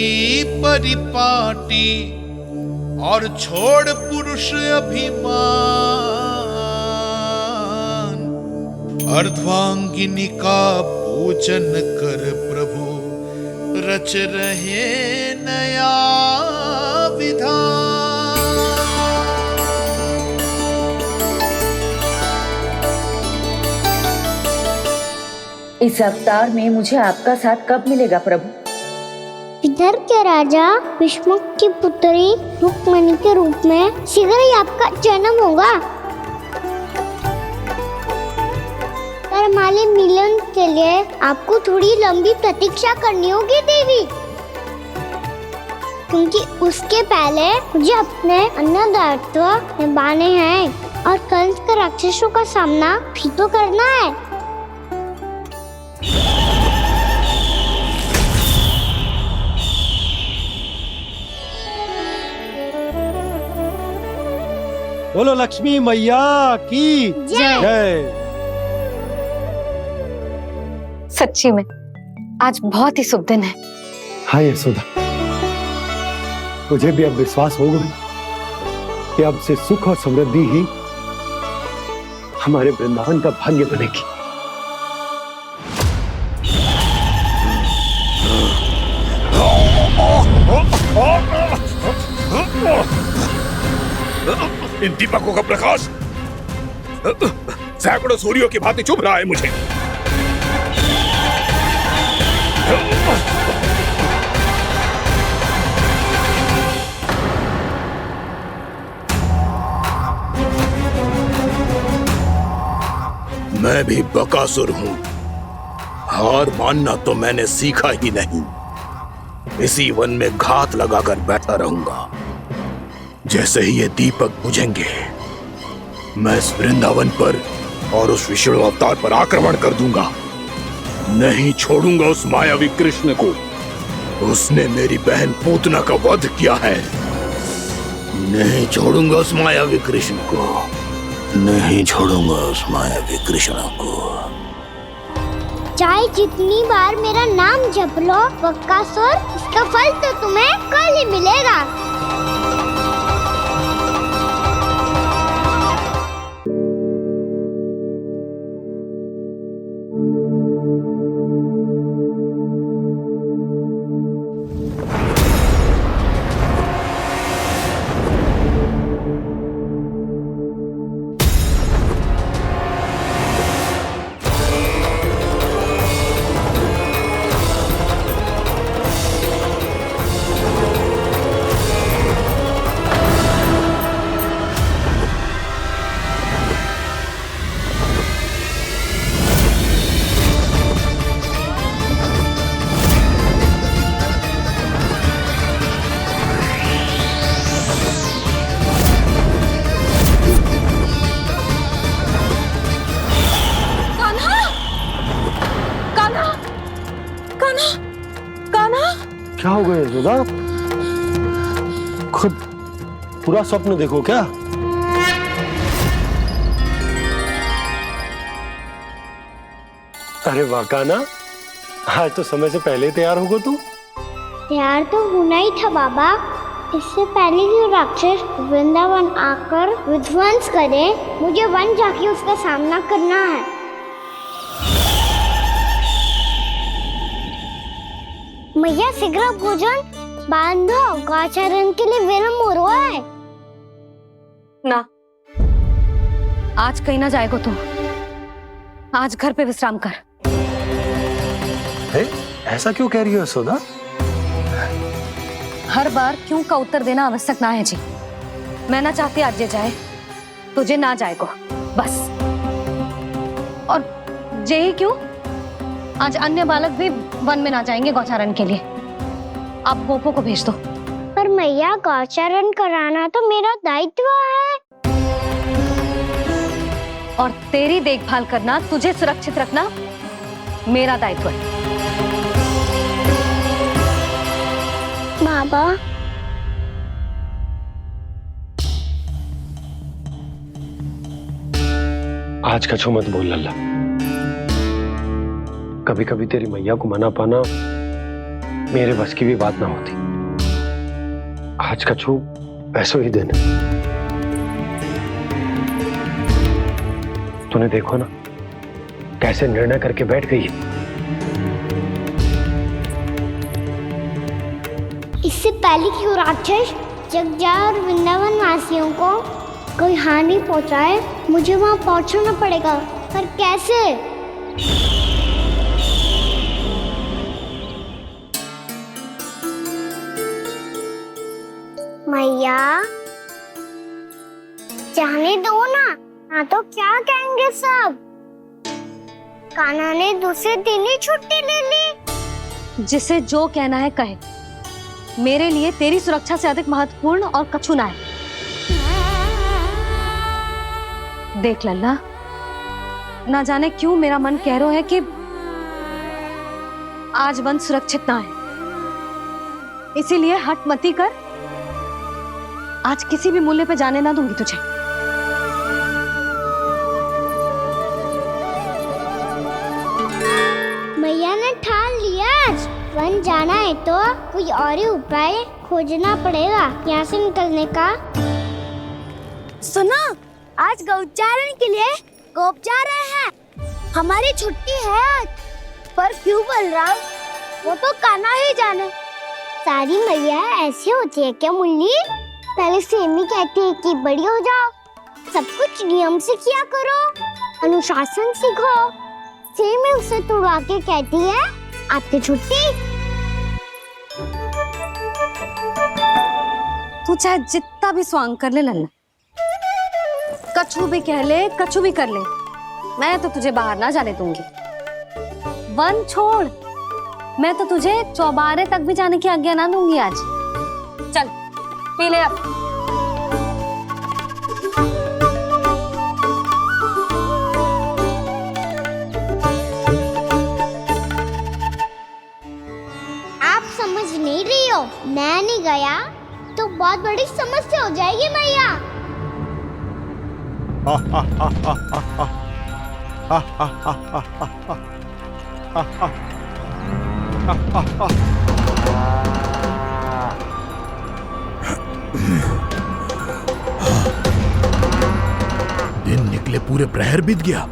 Speaker 6: परिपाटी और छोड़ पुरुष अभिमान, अर्धांगिनी का पूजन कर प्रभु रच रहे नया विधान।
Speaker 3: इस अवतार में मुझे आपका साथ कब मिलेगा प्रभु?
Speaker 1: इधर के राजा विष्णुक की पुत्री रुक्मणी के रूप में शीघ्र ही आपका जन्म होगा। पर हमारे मिलन के लिए आपको थोड़ी लंबी प्रतीक्षा करनी होगी देवी, क्योंकि उसके पहले मुझे अपने अन्य दायित्व निभाने हैं और कंस के राक्षसों का सामना भी तो करना है।
Speaker 10: बोलो लक्ष्मी मैया की जय।
Speaker 2: सच्ची में आज बहुत ही शुभ दिन है।
Speaker 10: हाँ यशोदा, मुझे भी अब विश्वास हो गया कि अब से सुख और समृद्धि ही हमारे वृंदावन का भाग्य बनेगी।
Speaker 14: इन दीपकों का प्रकाश सैकड़ों सूर्यों की भांति चुभ रहा है मुझे। मैं भी बकासुर हूं, हार मानना तो मैंने सीखा ही नहीं। इसी वन में घात लगाकर बैठा रहूंगा। जैसे ही ये दीपक बुझेंगे, मैं इस वृंदावन पर और उस विष्णु अवतार पर आक्रमण कर दूंगा। नहीं छोड़ूंगा उस मायावी कृष्ण को। उसने मेरी बहन पूतना का वध किया है। नहीं छोड़ूंगा उस मायावी कृष्ण को। नहीं छोड़ूंगा उस मायावी कृष्ण को।
Speaker 1: चाहे जितनी बार मेरा नाम जप लो बकासुर, इसका फल तो तुम्हें कल ही मिलेगा।
Speaker 10: क्या हो गया यशोदा? खुद पूरा स्वप्न देखो क्या? अरे वाकाना, आज तो समय से पहले ही तैयार होगा तू।
Speaker 1: तैयार तो होना ही था बाबा। इससे पहले कि राक्षस वृंदावन आकर विध्वंस करे, मुझे वन जाके उसका सामना करना है। मैया शीघ्र भोजन बांधो, गौचरण के लिए विलंब हो रहा है।
Speaker 2: ना, आज कहीं ना जाएगा तुम। आज घर पे विश्राम कर।
Speaker 10: ऐसा क्यों कह रही हो यशोदा?
Speaker 2: हर बार क्यों का उत्तर देना आवश्यक ना है जी। मैं ना चाहती आज ये जाए, तुझे ना जाएगा बस। और जे ही क्यों, आज अन्य बालक भी वन में ना जाएंगे गौचारण के लिए। आप गोपो को भेज दो।
Speaker 1: पर मैया गौचरण कराना तो मेरा दायित्व है।
Speaker 2: और तेरी देखभाल करना, तुझे सुरक्षित रखना मेरा दायित्व है।
Speaker 1: बाबा,
Speaker 10: आज कछु मत बोल लल्ला। कभी कभी तेरी मैया को मना पाना मेरे बस की भी बात ना होती। आज कछु ऐसो ही दिन है। तूने देखो ना कैसे निर्णय करके बैठ गई है।
Speaker 1: इससे पहले कि वो राक्षस जगजा और वृंदावन वासियों को कोई हानि पहुंचाए, मुझे वहां पहुंचना पड़ेगा। पर कैसे? मैया, जाने दो ना, हाँ तो क्या कहेंगे सब? कान्हा ने दूसरे दिन ही छुट्टी ले ली।
Speaker 2: जिसे जो कहना है कहे। मेरे लिए तेरी सुरक्षा से अधिक महत्वपूर्ण और कछु ना है। देख लल्ला, ना जाने क्यों मेरा मन कह रहा है कि आज वन सुरक्षित ना है। इसीलिए हट मती कर। आज किसी भी मूल्य पे जाने ना दूंगी तुझे।
Speaker 1: मैया ने ठान लिया, आज वन जाना है तो कोई और ही उपाय खोजना पड़ेगा यहाँ से निकलने का। सुनो, आज गौचारण के लिए गोप जा रहे हैं। हमारी छुट्टी है आज। पर क्यों बलराम? वो तो कान्हा ही जाने। सारी मैया ऐसी होती है क्या मुन्नी? पहले सेमी कहती है कि बड़ी हो जाओ, सब कुछ नियम से किया करो, अनुशासन सीखो। सेमी उसे तुड़वा के कहती है आपकी छुट्टी।
Speaker 2: तू चाहे जितना भी स्वांग कर ले लल्ला, कछु भी कह ले, कछु भी कर ले, मैं तो तुझे बाहर ना जाने दूंगी। वन छोड़, मैं तो तुझे चौबारे तक भी जाने की आज्ञा ना दूंगी आज। चल पी ले अब।
Speaker 1: आप समझ नहीं रही हो, मैं नहीं गया तो बहुत बड़ी समस्या हो जाएगी मैया।
Speaker 14: दिन निकले पूरे प्रहर बीत गया।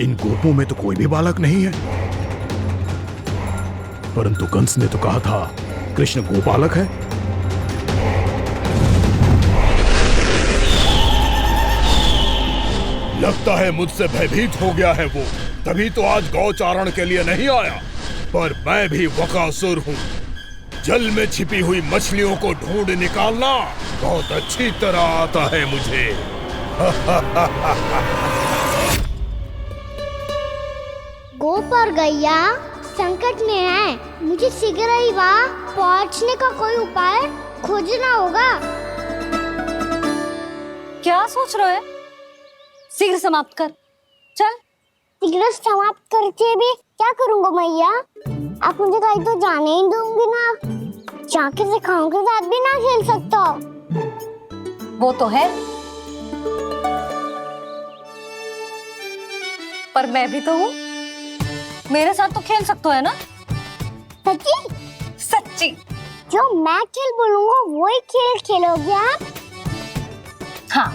Speaker 14: इन गोपों में तो कोई भी बालक नहीं है, परंतु कंस ने तो कहा था कृष्ण गोपालक है। लगता है मुझसे भयभीत हो गया है वो, तभी तो आज गौचारण के लिए नहीं आया। पर मैं भी बकासुर हूँ। जल में छिपी हुई मछलियों को ढूंढ निकालना बहुत अच्छी तरह आता है मुझे।
Speaker 1: गोप और गैया संकट में है, मुझे शीघ्र ही वहाँ पहुँचने का कोई उपाय खोजना होगा।
Speaker 2: क्या सोच रहे हो? शीघ्र समाप्त कर। चल
Speaker 1: तिकड़म समाप्त करके भी क्या करूँगा मैया? आप मुझे कहीं तो जाने ही दूंगी ना। जाके सिखाओं के साथ भी ना खेल सकता।
Speaker 2: वो तो है, पर मैं भी तो हूँ, मेरे साथ तो खेल सकते हो है ना?
Speaker 1: सच्ची?
Speaker 2: सच्ची।
Speaker 1: जो मैं खेल बोलूँगा वही खेल खेलोगे आप?
Speaker 2: हाँ।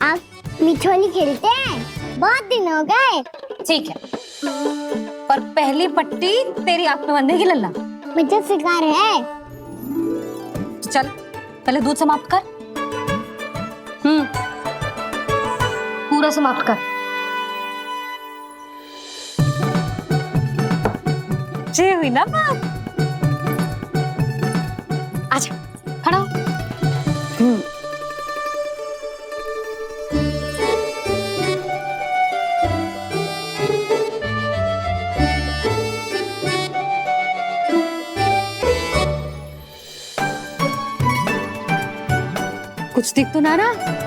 Speaker 1: आप मिठोली खेलते हैं? बहुत दिन हो गए।
Speaker 2: ठीक है, पर पहली पट्टी तेरी आंख में बनने की लल्ला।
Speaker 1: मुझे सिखा रहे हैं।
Speaker 2: चल पहले दूध समाप्त कर। पूरा समाप्त कर। जे हुई ना बात। आजा खड़ा हो। कुछ दिख तो ना रहा।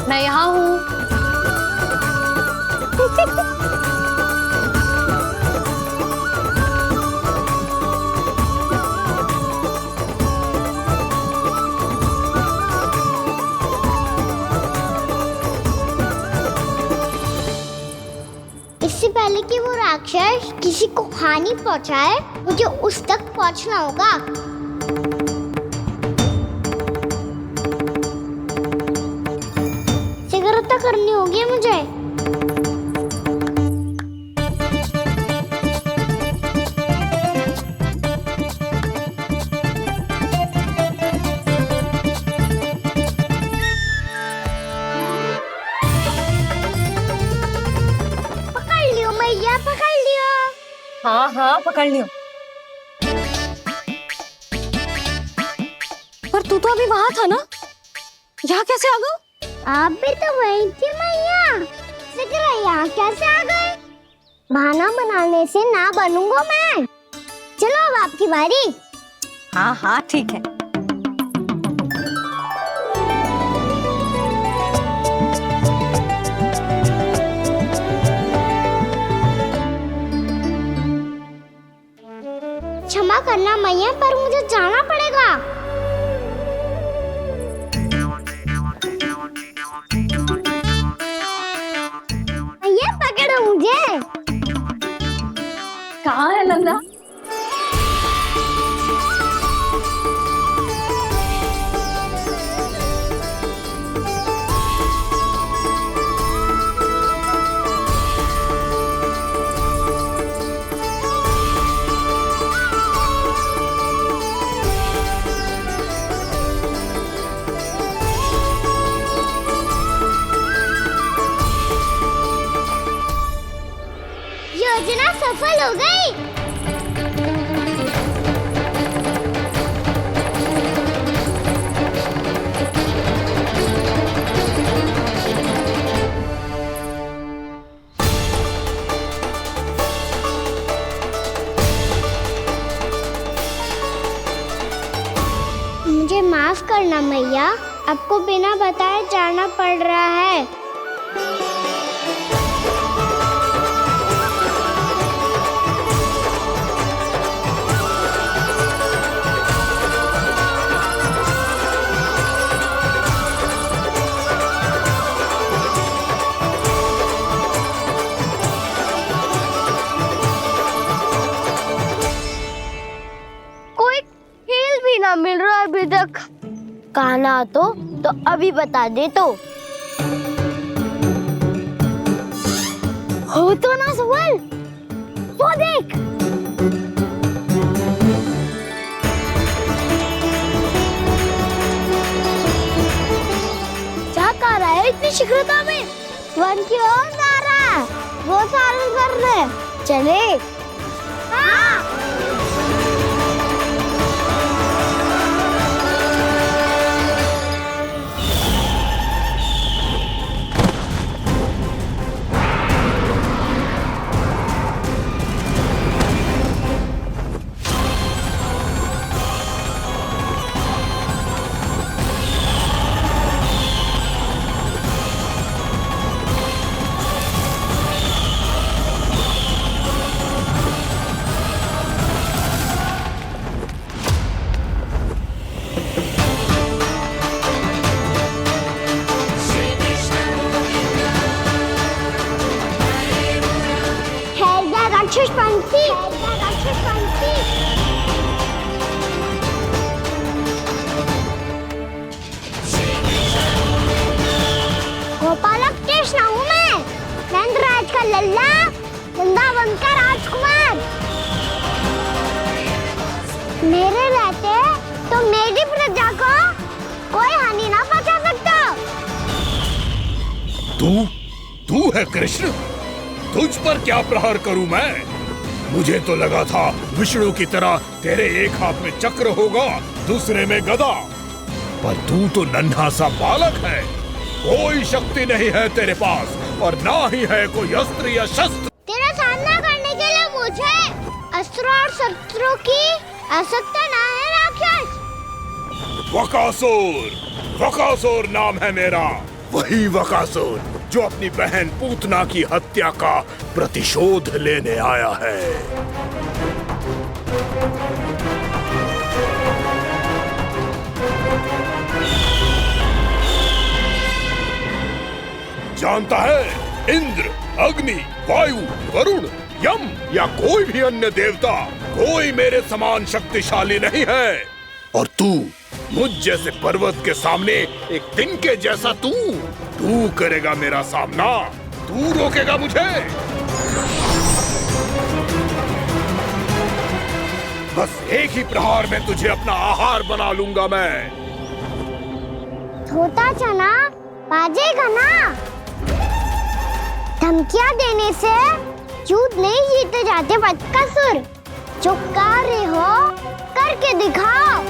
Speaker 2: मैं यहाँ हूँ।
Speaker 1: इससे पहले कि वो राक्षस किसी को हानि पहुंचाए, मुझे उस तक पहुंचना होगा। सिगरता करनी होगी मुझे। पकड़ लियो मैया, पकड़ लियो।
Speaker 2: हाँ हाँ पकड़ लियो। पर तू तो अभी वहां था ना, यहाँ कैसे आ गया?
Speaker 1: आप भी तो वही थी मैया। सिकरा यहाँ कैसे आ गए? बहाना बनाने से ना बनूंगा मैं। चलो अब आपकी बारी।
Speaker 2: हाँ हाँ ठीक है।
Speaker 1: क्षमा करना मैया, पर मुझे जाना पड़ेगा। मैया पकड़ो मुझे।
Speaker 2: कहाँ है लल्ला?
Speaker 1: योजना सफल हो गई। मुझे माफ करना मैया, आपको बिना बताए जाना पड़ रहा है। कहना तो अभी बता दे तो। हो तो ना सवाल, वो देख। क्या कर रहा है इतनी शीघ्रता में? वन की ओर जा रहा है, वो सारे कर रहे। चले। हाँ। राक्षस पंछी, राक्षस पंछी। गोपालक कृष्ण हूँ मैं, नंदराज का लल्ला, वृंदावन का राजकुमार। मेरे रहते तो मेरी प्रजा को कोई हानि ना पहुंचा सकता।
Speaker 14: तू है कृष्ण? तुझ पर क्या प्रहार करूं मैं? मुझे तो लगा था विष्णु की तरह तेरे एक हाथ में चक्र होगा, दूसरे में गदा, पर तू तो नन्हा सा बालक है। कोई शक्ति नहीं है तेरे पास और ना ही है कोई अस्त्र या शस्त्र।
Speaker 1: तेरा सामना करने के लिए मुझे अस्त्र और शस्त्रों की आवश्यकता ना है राक्षस।
Speaker 14: वकासुर नाम है मेरा, वही वकासुर जो अपनी बहन पूतना की हत्या का प्रतिशोध लेने आया है। जानता है, इंद्र, अग्नि, वायु, वरुण, यम या कोई भी अन्य देवता कोई मेरे समान शक्तिशाली नहीं है। और तू मुझ जैसे पर्वत के सामने एक तिनके जैसा तू करेगा मेरा सामना? तू रोकेगा मुझे? बस एक ही प्रहार में तुझे अपना आहार बना लूंगा मैं।
Speaker 1: छोटा चना बाजेगा ना। धमकियां देने से युद्ध नहीं जीते जाते बदकसूर। जो कार्य हो करके दिखाओ।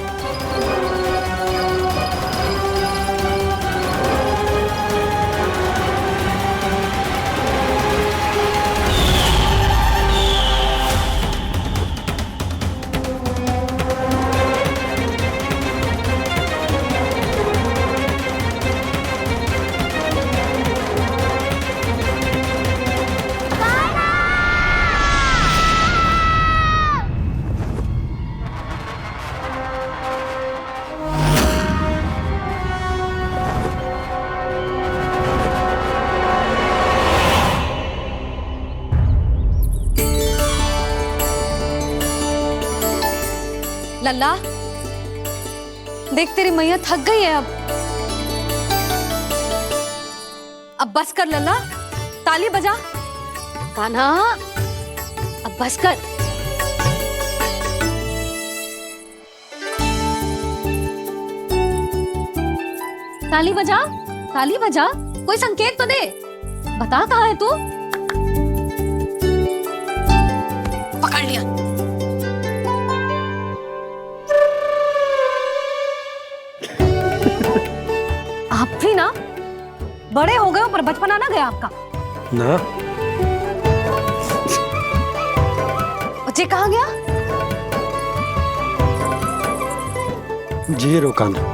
Speaker 2: लल्ला, देख तेरी मैया थक गई है अब बस कर लल्ला, ताली बजा। कान्हा, अब बस कर। ताली बजा, ताली बजा, कोई संकेत तो दे। बता कहाँ है तू? पकड़ लिया। आप भी ना बड़े हो गए हो, पर बचपना ना गया आपका
Speaker 10: ना।
Speaker 2: बच्चे कहाँ गया?
Speaker 10: जी रोकाना।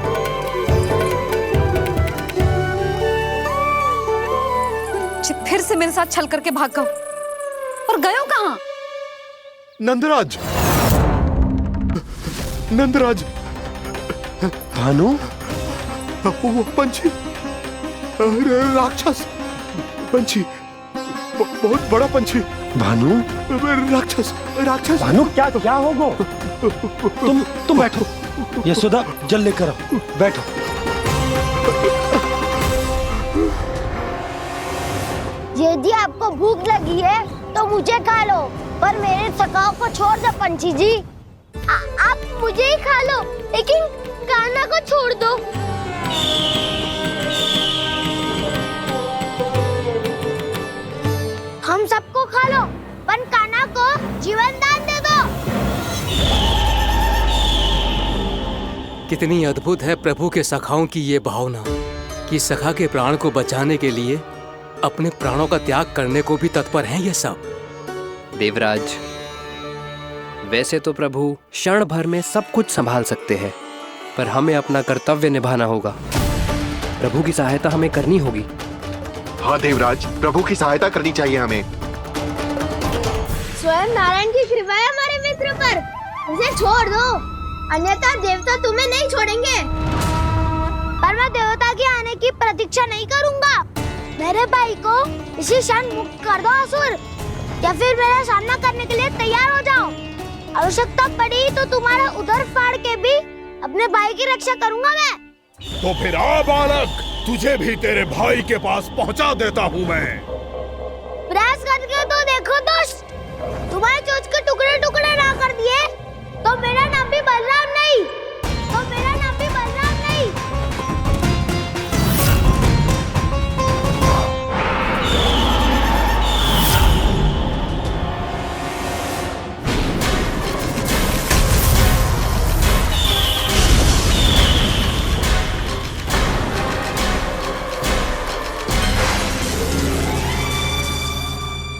Speaker 2: फिर से मेरे साथ छल करके भाग गए, और गए हो कहाँ?
Speaker 14: नंदराज, नंदराज।
Speaker 10: भानु,
Speaker 14: वो पंछी, राक्षस पंछी, बहुत बड़ा पंछी।
Speaker 10: भानु,
Speaker 14: राक्षस, राक्षस।
Speaker 10: भानु, क्या होगा? तुम बैठो, यशोदा जल लेकर आओ, बैठो।
Speaker 1: यदि आपको भूख लगी है तो मुझे खा लो, पर मेरे सखाओं को छोड़ दो पंछी जी। आप मुझे ही खा लो, लेकिन कान्हा को छोड़ दो। हम सबको खा लो, पर कान्हा को जीवन दान दे दो।
Speaker 15: कितनी अद्भुत है प्रभु के सखाओं की ये भावना कि सखा के प्राण को बचाने के लिए अपने प्राणों का त्याग करने को भी तत्पर हैं ये सब।
Speaker 16: देवराज, वैसे तो प्रभु क्षण भर में सब कुछ संभाल सकते हैं, पर हमें अपना कर्तव्य निभाना होगा। प्रभु की सहायता हमें करनी होगी।
Speaker 12: हाँ देवराज, प्रभु की सहायता करनी चाहिए हमें।
Speaker 1: स्वयं नारायण की कृपा है हमारे मित्र पर, उसे छोड़ दो, अन्यथा देवता तुम्हें नहीं छोड़ेंगे। पर मैं देवता के आने की प्रतीक्षा नहीं करूंगा। मेरे भाई को इसी क्षण मुक्त कर दो असुर, या फिर मेरा सामना करने के लिए तैयार हो जाओ। आवश्यकता पड़ी तो तुम्हारा उधर फाड़ के भी अपने भाई की रक्षा करूंगा मैं।
Speaker 14: तो फिर आ बालक, तुझे भी तेरे भाई के पास पहुंचा देता हूँ मैं।
Speaker 1: प्रयास करके तो देखो दोस्त, तुम्हारे चोंच के टुकड़े टुकड़े ना कर दिए तो मेरा नाम भी बलराम नहीं, तो मेरा नाम भी बलराम नहीं।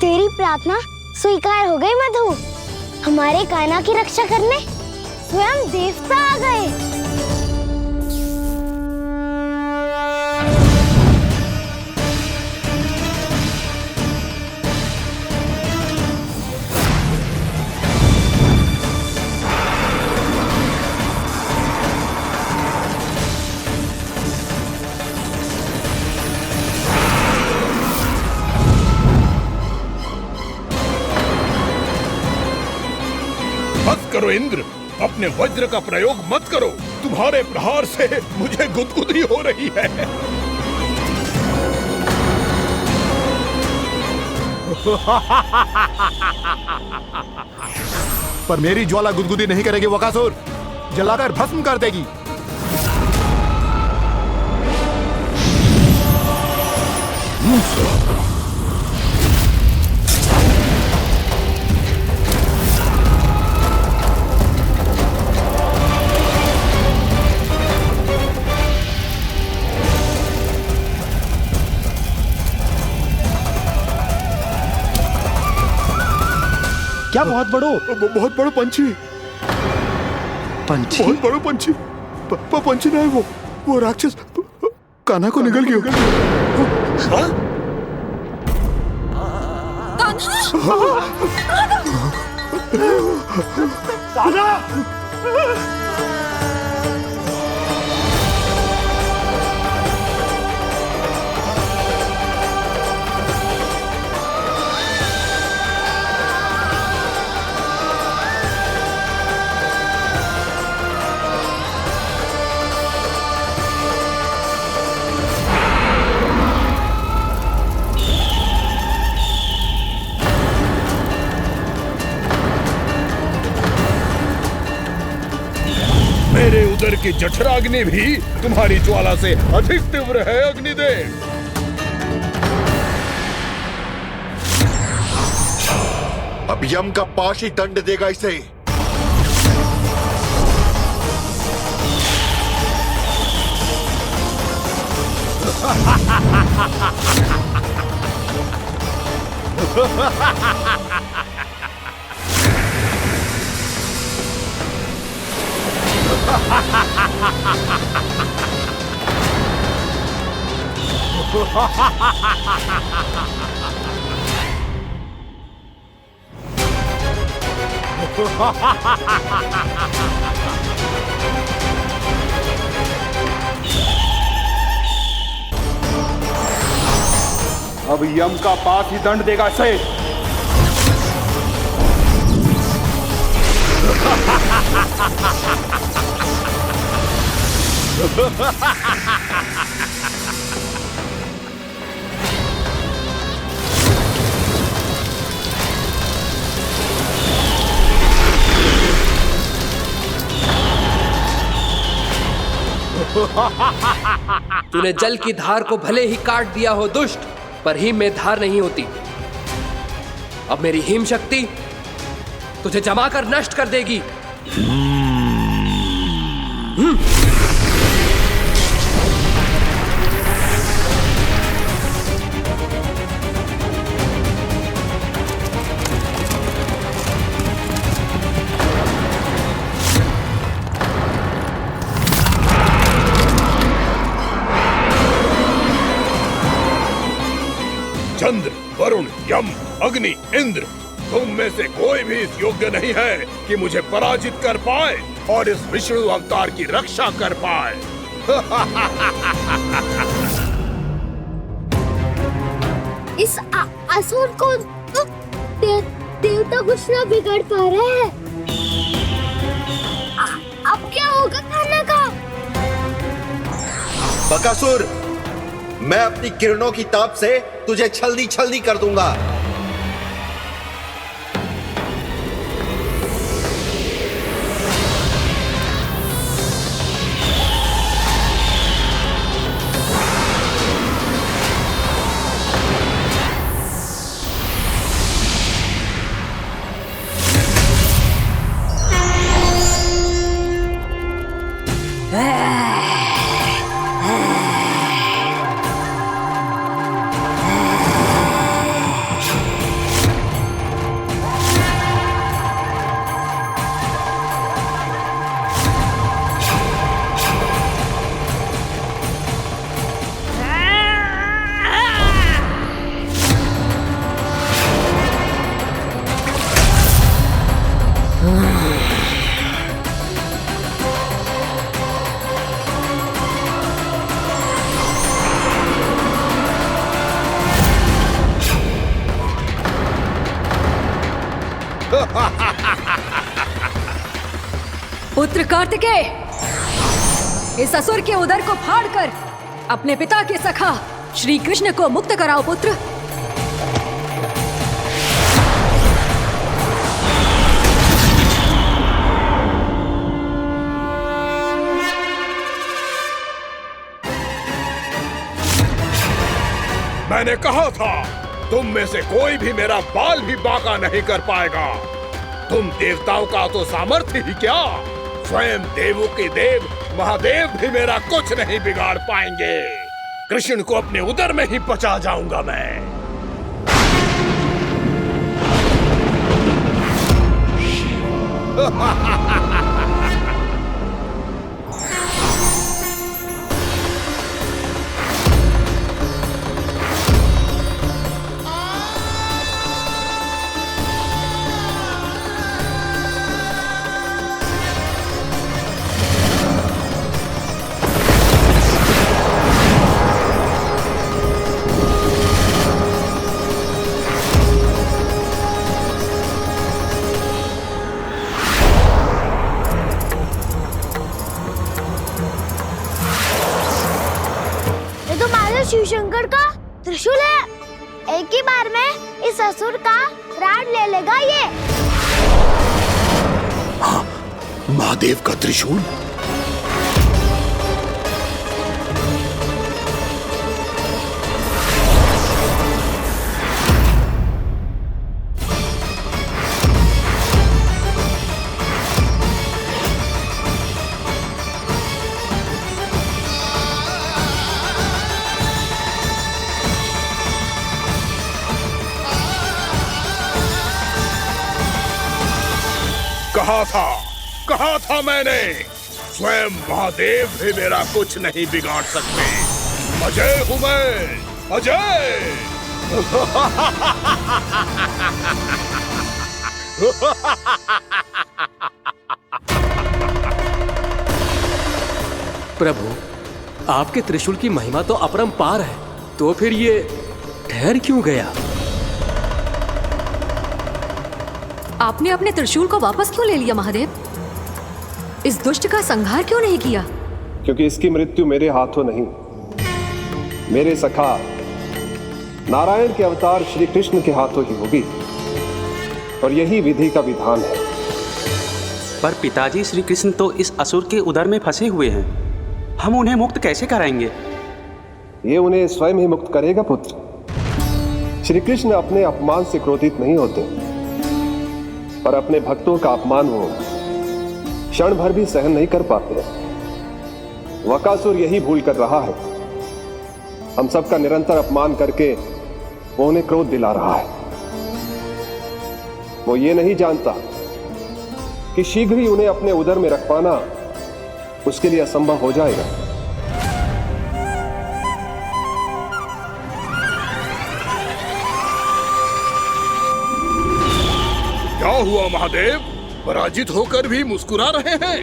Speaker 1: तेरी प्रार्थना स्वीकार हो गई मधु। हमारे कान्हा की रक्षा करने स्वयं देवता आ गए।
Speaker 14: करो इंद्र, अपने वज्र का प्रयोग मत करो। तुम्हारे प्रहार से मुझे गुदगुदी हो रही है।
Speaker 12: पर मेरी ज्वाला गुदगुदी नहीं करेगी वकासुर, जलाकर भस्म कर देगी।
Speaker 10: क्या बहुत बड़ो?
Speaker 12: बहुत बड़ो पंछी।
Speaker 10: पंछी?
Speaker 12: बहुत बड़ो पंछी। पंछी ना है वो राक्षस कान्हा को निगल गया।
Speaker 14: मेरे उदर की जठराग्नि भी तुम्हारी ज्वाला से अधिक तीव्र है अग्निदेव।
Speaker 12: अब यम का पाश ही दंड देगा इसे। अब यम का पास ही दंड देगा इसे।
Speaker 16: तूने जल की धार को भले ही काट दिया हो दुष्ट, पर हिम में धार नहीं होती। अब मेरी हिम शक्ति तुझे जमा कर नष्ट कर देगी।
Speaker 14: चंद्र, वरुण, यम, अग्नि, इंद्र, तुम में से कोई भी इस योग्य नहीं है कि मुझे पराजित कर पाए और इस विष्णु अवतार की रक्षा कर पाए।
Speaker 1: इस असुर को तो देवता कुछ ना बिगाड़ पा रहे हैं। अब क्या होगा खाने का?
Speaker 12: बकासुर, मैं अपनी किरणों की ताप से तुझे छलनी छलनी कर दूंगा।
Speaker 17: पुत्र कार्तिकेय, इस असुर के उदर को फाड़कर अपने पिता के सखा श्री कृष्ण को मुक्त कराओ पुत्र।
Speaker 14: मैंने कहा था, तुम में से कोई भी मेरा बाल भी बांका नहीं कर पाएगा। तुम देवताओं का तो सामर्थ्य ही क्या, स्वयं देवों के देव महादेव भी मेरा कुछ नहीं बिगाड़ पाएंगे। कृष्ण को अपने उदर में ही पचा जाऊंगा मैं।
Speaker 1: शिव शंकर का त्रिशूल है। एक ही बार में इस असुर का प्राण ले लेगा ये।
Speaker 14: हाँ, महादेव का त्रिशूल। कहा था मैंने, स्वयं महादेव भी मेरा कुछ नहीं बिगाड़ सकते। अजय हूं मैं, अजय।
Speaker 15: प्रभु, आपके त्रिशूल की महिमा तो अपरंपार है, तो फिर ये ठहर क्यों गया?
Speaker 17: आपने अपने त्रिशूल को वापस क्यों ले लिया महादेव? इस दुष्ट का संहार क्यों नहीं किया?
Speaker 11: क्योंकि इसकी मृत्यु मेरे हाथों नहीं, मेरे सखा नारायण के अवतार श्री कृष्ण के हाथों ही होगी, और यही विधि का विधान है।
Speaker 18: पर पिताजी, श्री कृष्ण तो इस असुर के उदर में फंसे हुए हैं। हम उन्हें मुक्त कैसे कराएंगे?
Speaker 11: ये उन्हें स्वयं ही मुक्त करेगा पुत्र। श्री कृष्ण अपने अपमान से क्रोधित नहीं होते, पर अपने भक्तों का अपमान वो क्षण भर भी सहन नहीं कर पाते। वकासुर यही भूल कर रहा है। हम सबका निरंतर अपमान करके वो उन्हें क्रोध दिला रहा है। वो ये नहीं जानता कि शीघ्र ही उन्हें अपने उदर में रख पाना उसके लिए असंभव हो जाएगा।
Speaker 14: क्या हुआ महादेव? पराजित होकर भी मुस्कुरा रहे हैं।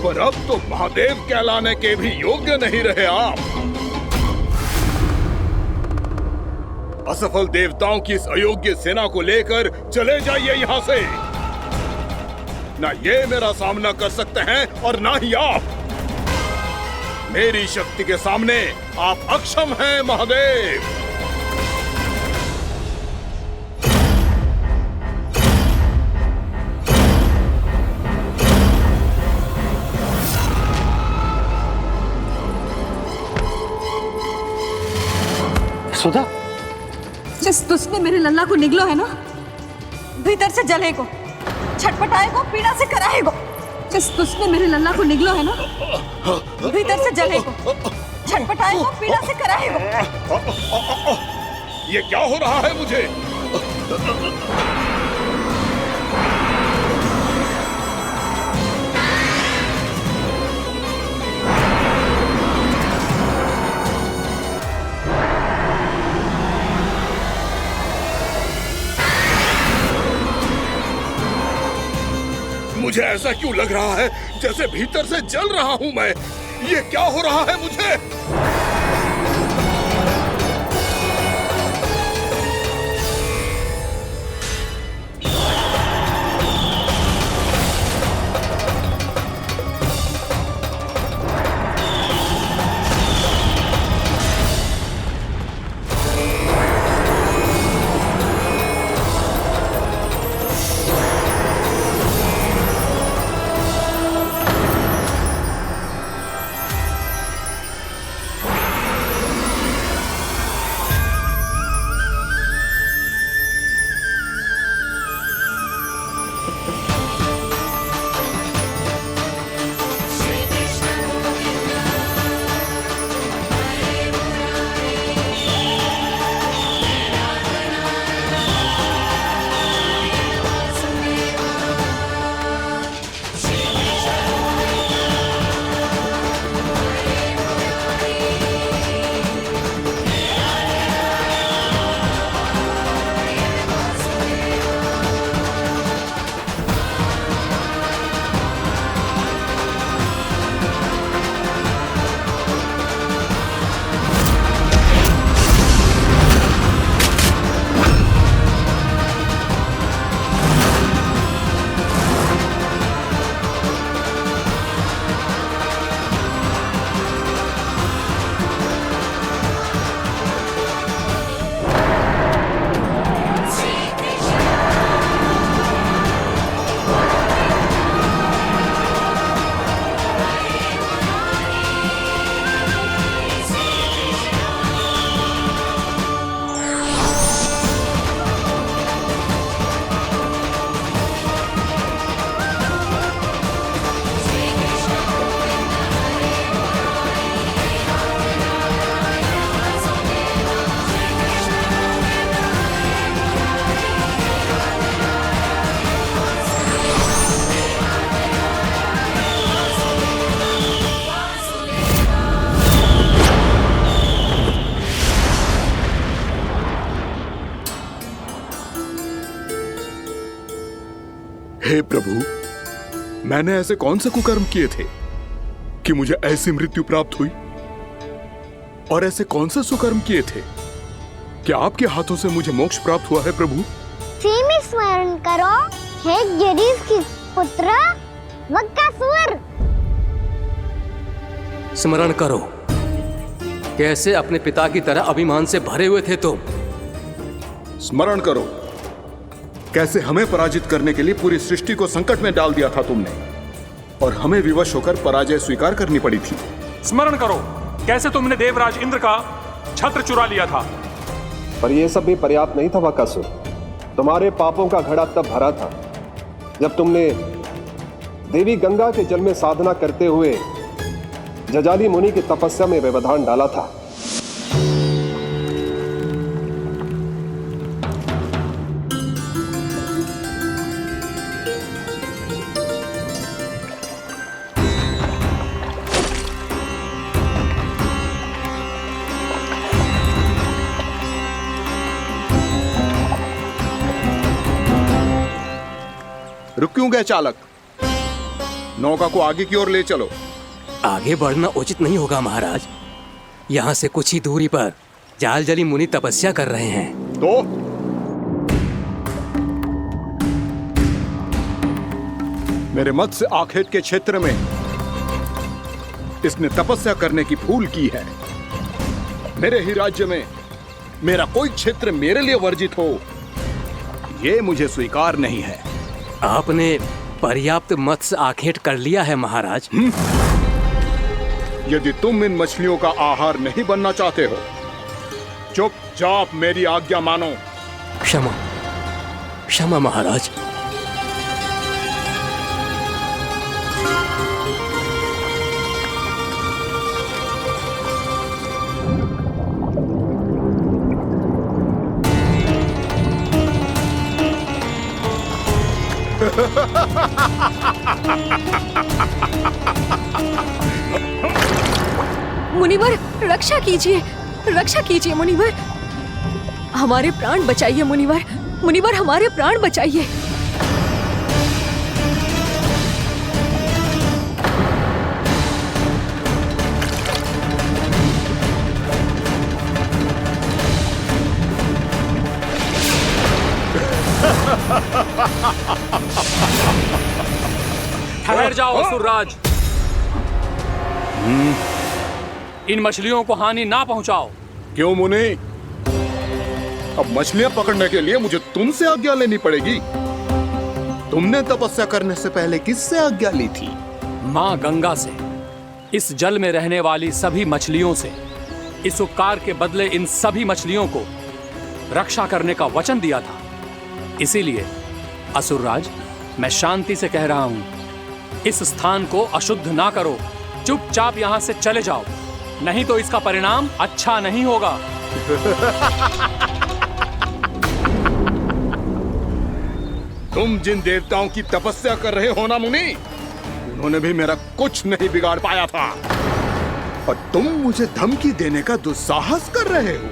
Speaker 14: पर अब तो महादेव कहलाने के भी योग्य नहीं रहे आप। असफल देवताओं की इस अयोग्य सेना को लेकर चले जाइए यहाँ से। ना ये मेरा सामना कर सकते हैं और ना ही आप। मेरी शक्ति के सामने आप अक्षम हैं महादेव।
Speaker 18: सुधा,
Speaker 17: जिस दुष्ट ने मेरे लल्ला को निगलो है ना, भीतर से जलेगो, छटपटाएगो, पीड़ा से कराएगो। जिस दुष्ट ने मेरे लल्ला को निगलो है ना, भीतर से जलेगो, छटपटाएगो, पीड़ा से कराएगो।
Speaker 14: ये क्या हो रहा है मुझे? मुझे ऐसा क्यों लग रहा है जैसे भीतर से जल रहा हूं मैं? ये क्या हो रहा है मुझे? हे प्रभु, मैंने ऐसे कौन से कुकर्म किए थे कि मुझे ऐसी मृत्यु प्राप्त हुई? और ऐसे कौन से सुकर्म किए थे कि आपके हाथों से मुझे मोक्ष प्राप्त हुआ है प्रभु?
Speaker 1: में स्मरण करो, हे गिरीश की पुत्र वक्कासुर।
Speaker 15: स्मरण करो, कैसे अपने पिता की तरह अभिमान से भरे हुए थे तुम।
Speaker 14: स्मरण करो, कैसे हमें पराजित करने के लिए पूरी सृष्टि को संकट में डाल दिया था तुमने। और हमें विवश होकर पराजय स्वीकार करनी पड़ी थी।
Speaker 19: स्मरण करो कैसे तुमने देवराज इंद्र का छत्र चुरा लिया था।
Speaker 11: पर यह सब भी पर्याप्त नहीं था बकासुर। तुम्हारे पापों का घड़ा तब भरा था जब तुमने देवी गंगा के जल में साधना करते हुए जजाली मुनि की तपस्या में व्यवधान डाला था।
Speaker 14: रुक क्यों गए चालक? नौका को आगे की ओर ले चलो।
Speaker 15: आगे बढ़ना उचित नहीं होगा महाराज। यहाँ से कुछ ही दूरी पर जालजली मुनि तपस्या कर रहे हैं।
Speaker 14: तो मेरे मत्स्य आखेट के क्षेत्र में इसने तपस्या करने की भूल की है। मेरे ही राज्य में मेरा कोई क्षेत्र मेरे लिए वर्जित हो, यह मुझे स्वीकार नहीं है।
Speaker 15: आपने पर्याप्त मत्स्य आखेट कर लिया है महाराज।
Speaker 14: यदि तुम इन मछलियों का आहार नहीं बनना चाहते हो, चुपचाप मेरी आज्ञा मानो।
Speaker 15: क्षमा क्षमा महाराज।
Speaker 17: मुनिवर रक्षा कीजिए मुनिवर, हमारे प्राण बचाइए मुनिवर, मुनिवर हमारे प्राण बचाइए।
Speaker 19: ठहर जाओ असुरराज, इन मछलियों को हानि ना पहुंचाओ।
Speaker 14: क्यों मुनि? अब मछलियां पकड़ने के लिए मुझे तुमसे आज्ञा लेनी पड़ेगी। तुमने तपस्या करने से पहले किससे आज्ञा ली थी?
Speaker 19: मां गंगा से, इस जल में रहने वाली सभी मछलियों से। इस उपकार के बदले इन सभी मछलियों को रक्षा करने का वचन दिया था। इसीलिए असुरराज, मैं शांति से कह रहा हूं, इस स्थान को अशुद्ध ना करो। चुपचाप यहां से चले जाओ, नहीं तो इसका परिणाम अच्छा नहीं होगा।
Speaker 14: तुम जिन देवताओं की तपस्या कर रहे हो ना मुनि, उन्होंने भी मेरा कुछ नहीं बिगाड़ पाया था, और तुम मुझे धमकी देने का दुस्साहस कर रहे हो।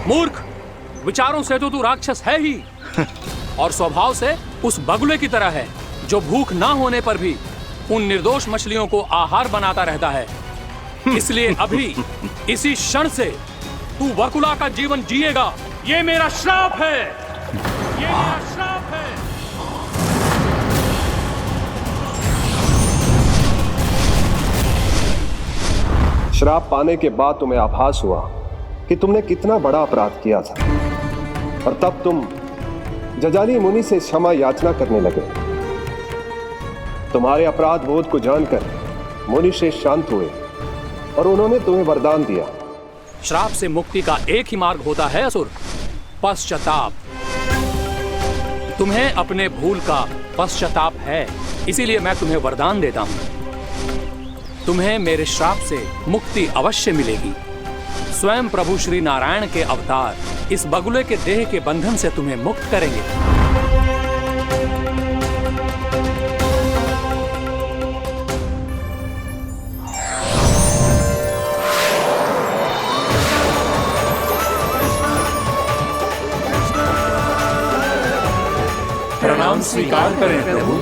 Speaker 19: मूर्ख, विचारों से तो तू राक्षस है ही, और स्वभाव से उस बगुले की तरह है जो भूख ना होने पर भी उन निर्दोष मछलियों को आहार बनाता रहता है। इसलिए अभी इसी क्षण से तू वकुला का जीवन जिएगा। ये मेरा श्राप है, ये मेरा श्राप है।
Speaker 11: श्राप पाने के बाद तुम्हें आभास हुआ कि तुमने कितना बड़ा अपराध किया था, और तब तुम जजाली मुनि से क्षमा याचना करने लगे। तुम्हारे अपराध बोध को जानकर मुनि श्रेष्ठ शांत हुए और उन्होंने तुम्हें वरदान दिया।
Speaker 19: श्राप से मुक्ति का एक ही मार्ग होता है असुर, पश्चाताप। तुम्हें अपने भूल का पश्चाताप है, इसीलिए मैं तुम्हें वरदान देता हूं। तुम्हें मेरे श्राप से मुक्ति अवश्य मिलेगी। स्वयं प्रभु श्री नारायण के अवतार इस बगुले के देह के बंधन से तुम्हें मुक्त करेंगे। प्रणाम स्वीकार करें प्रभु।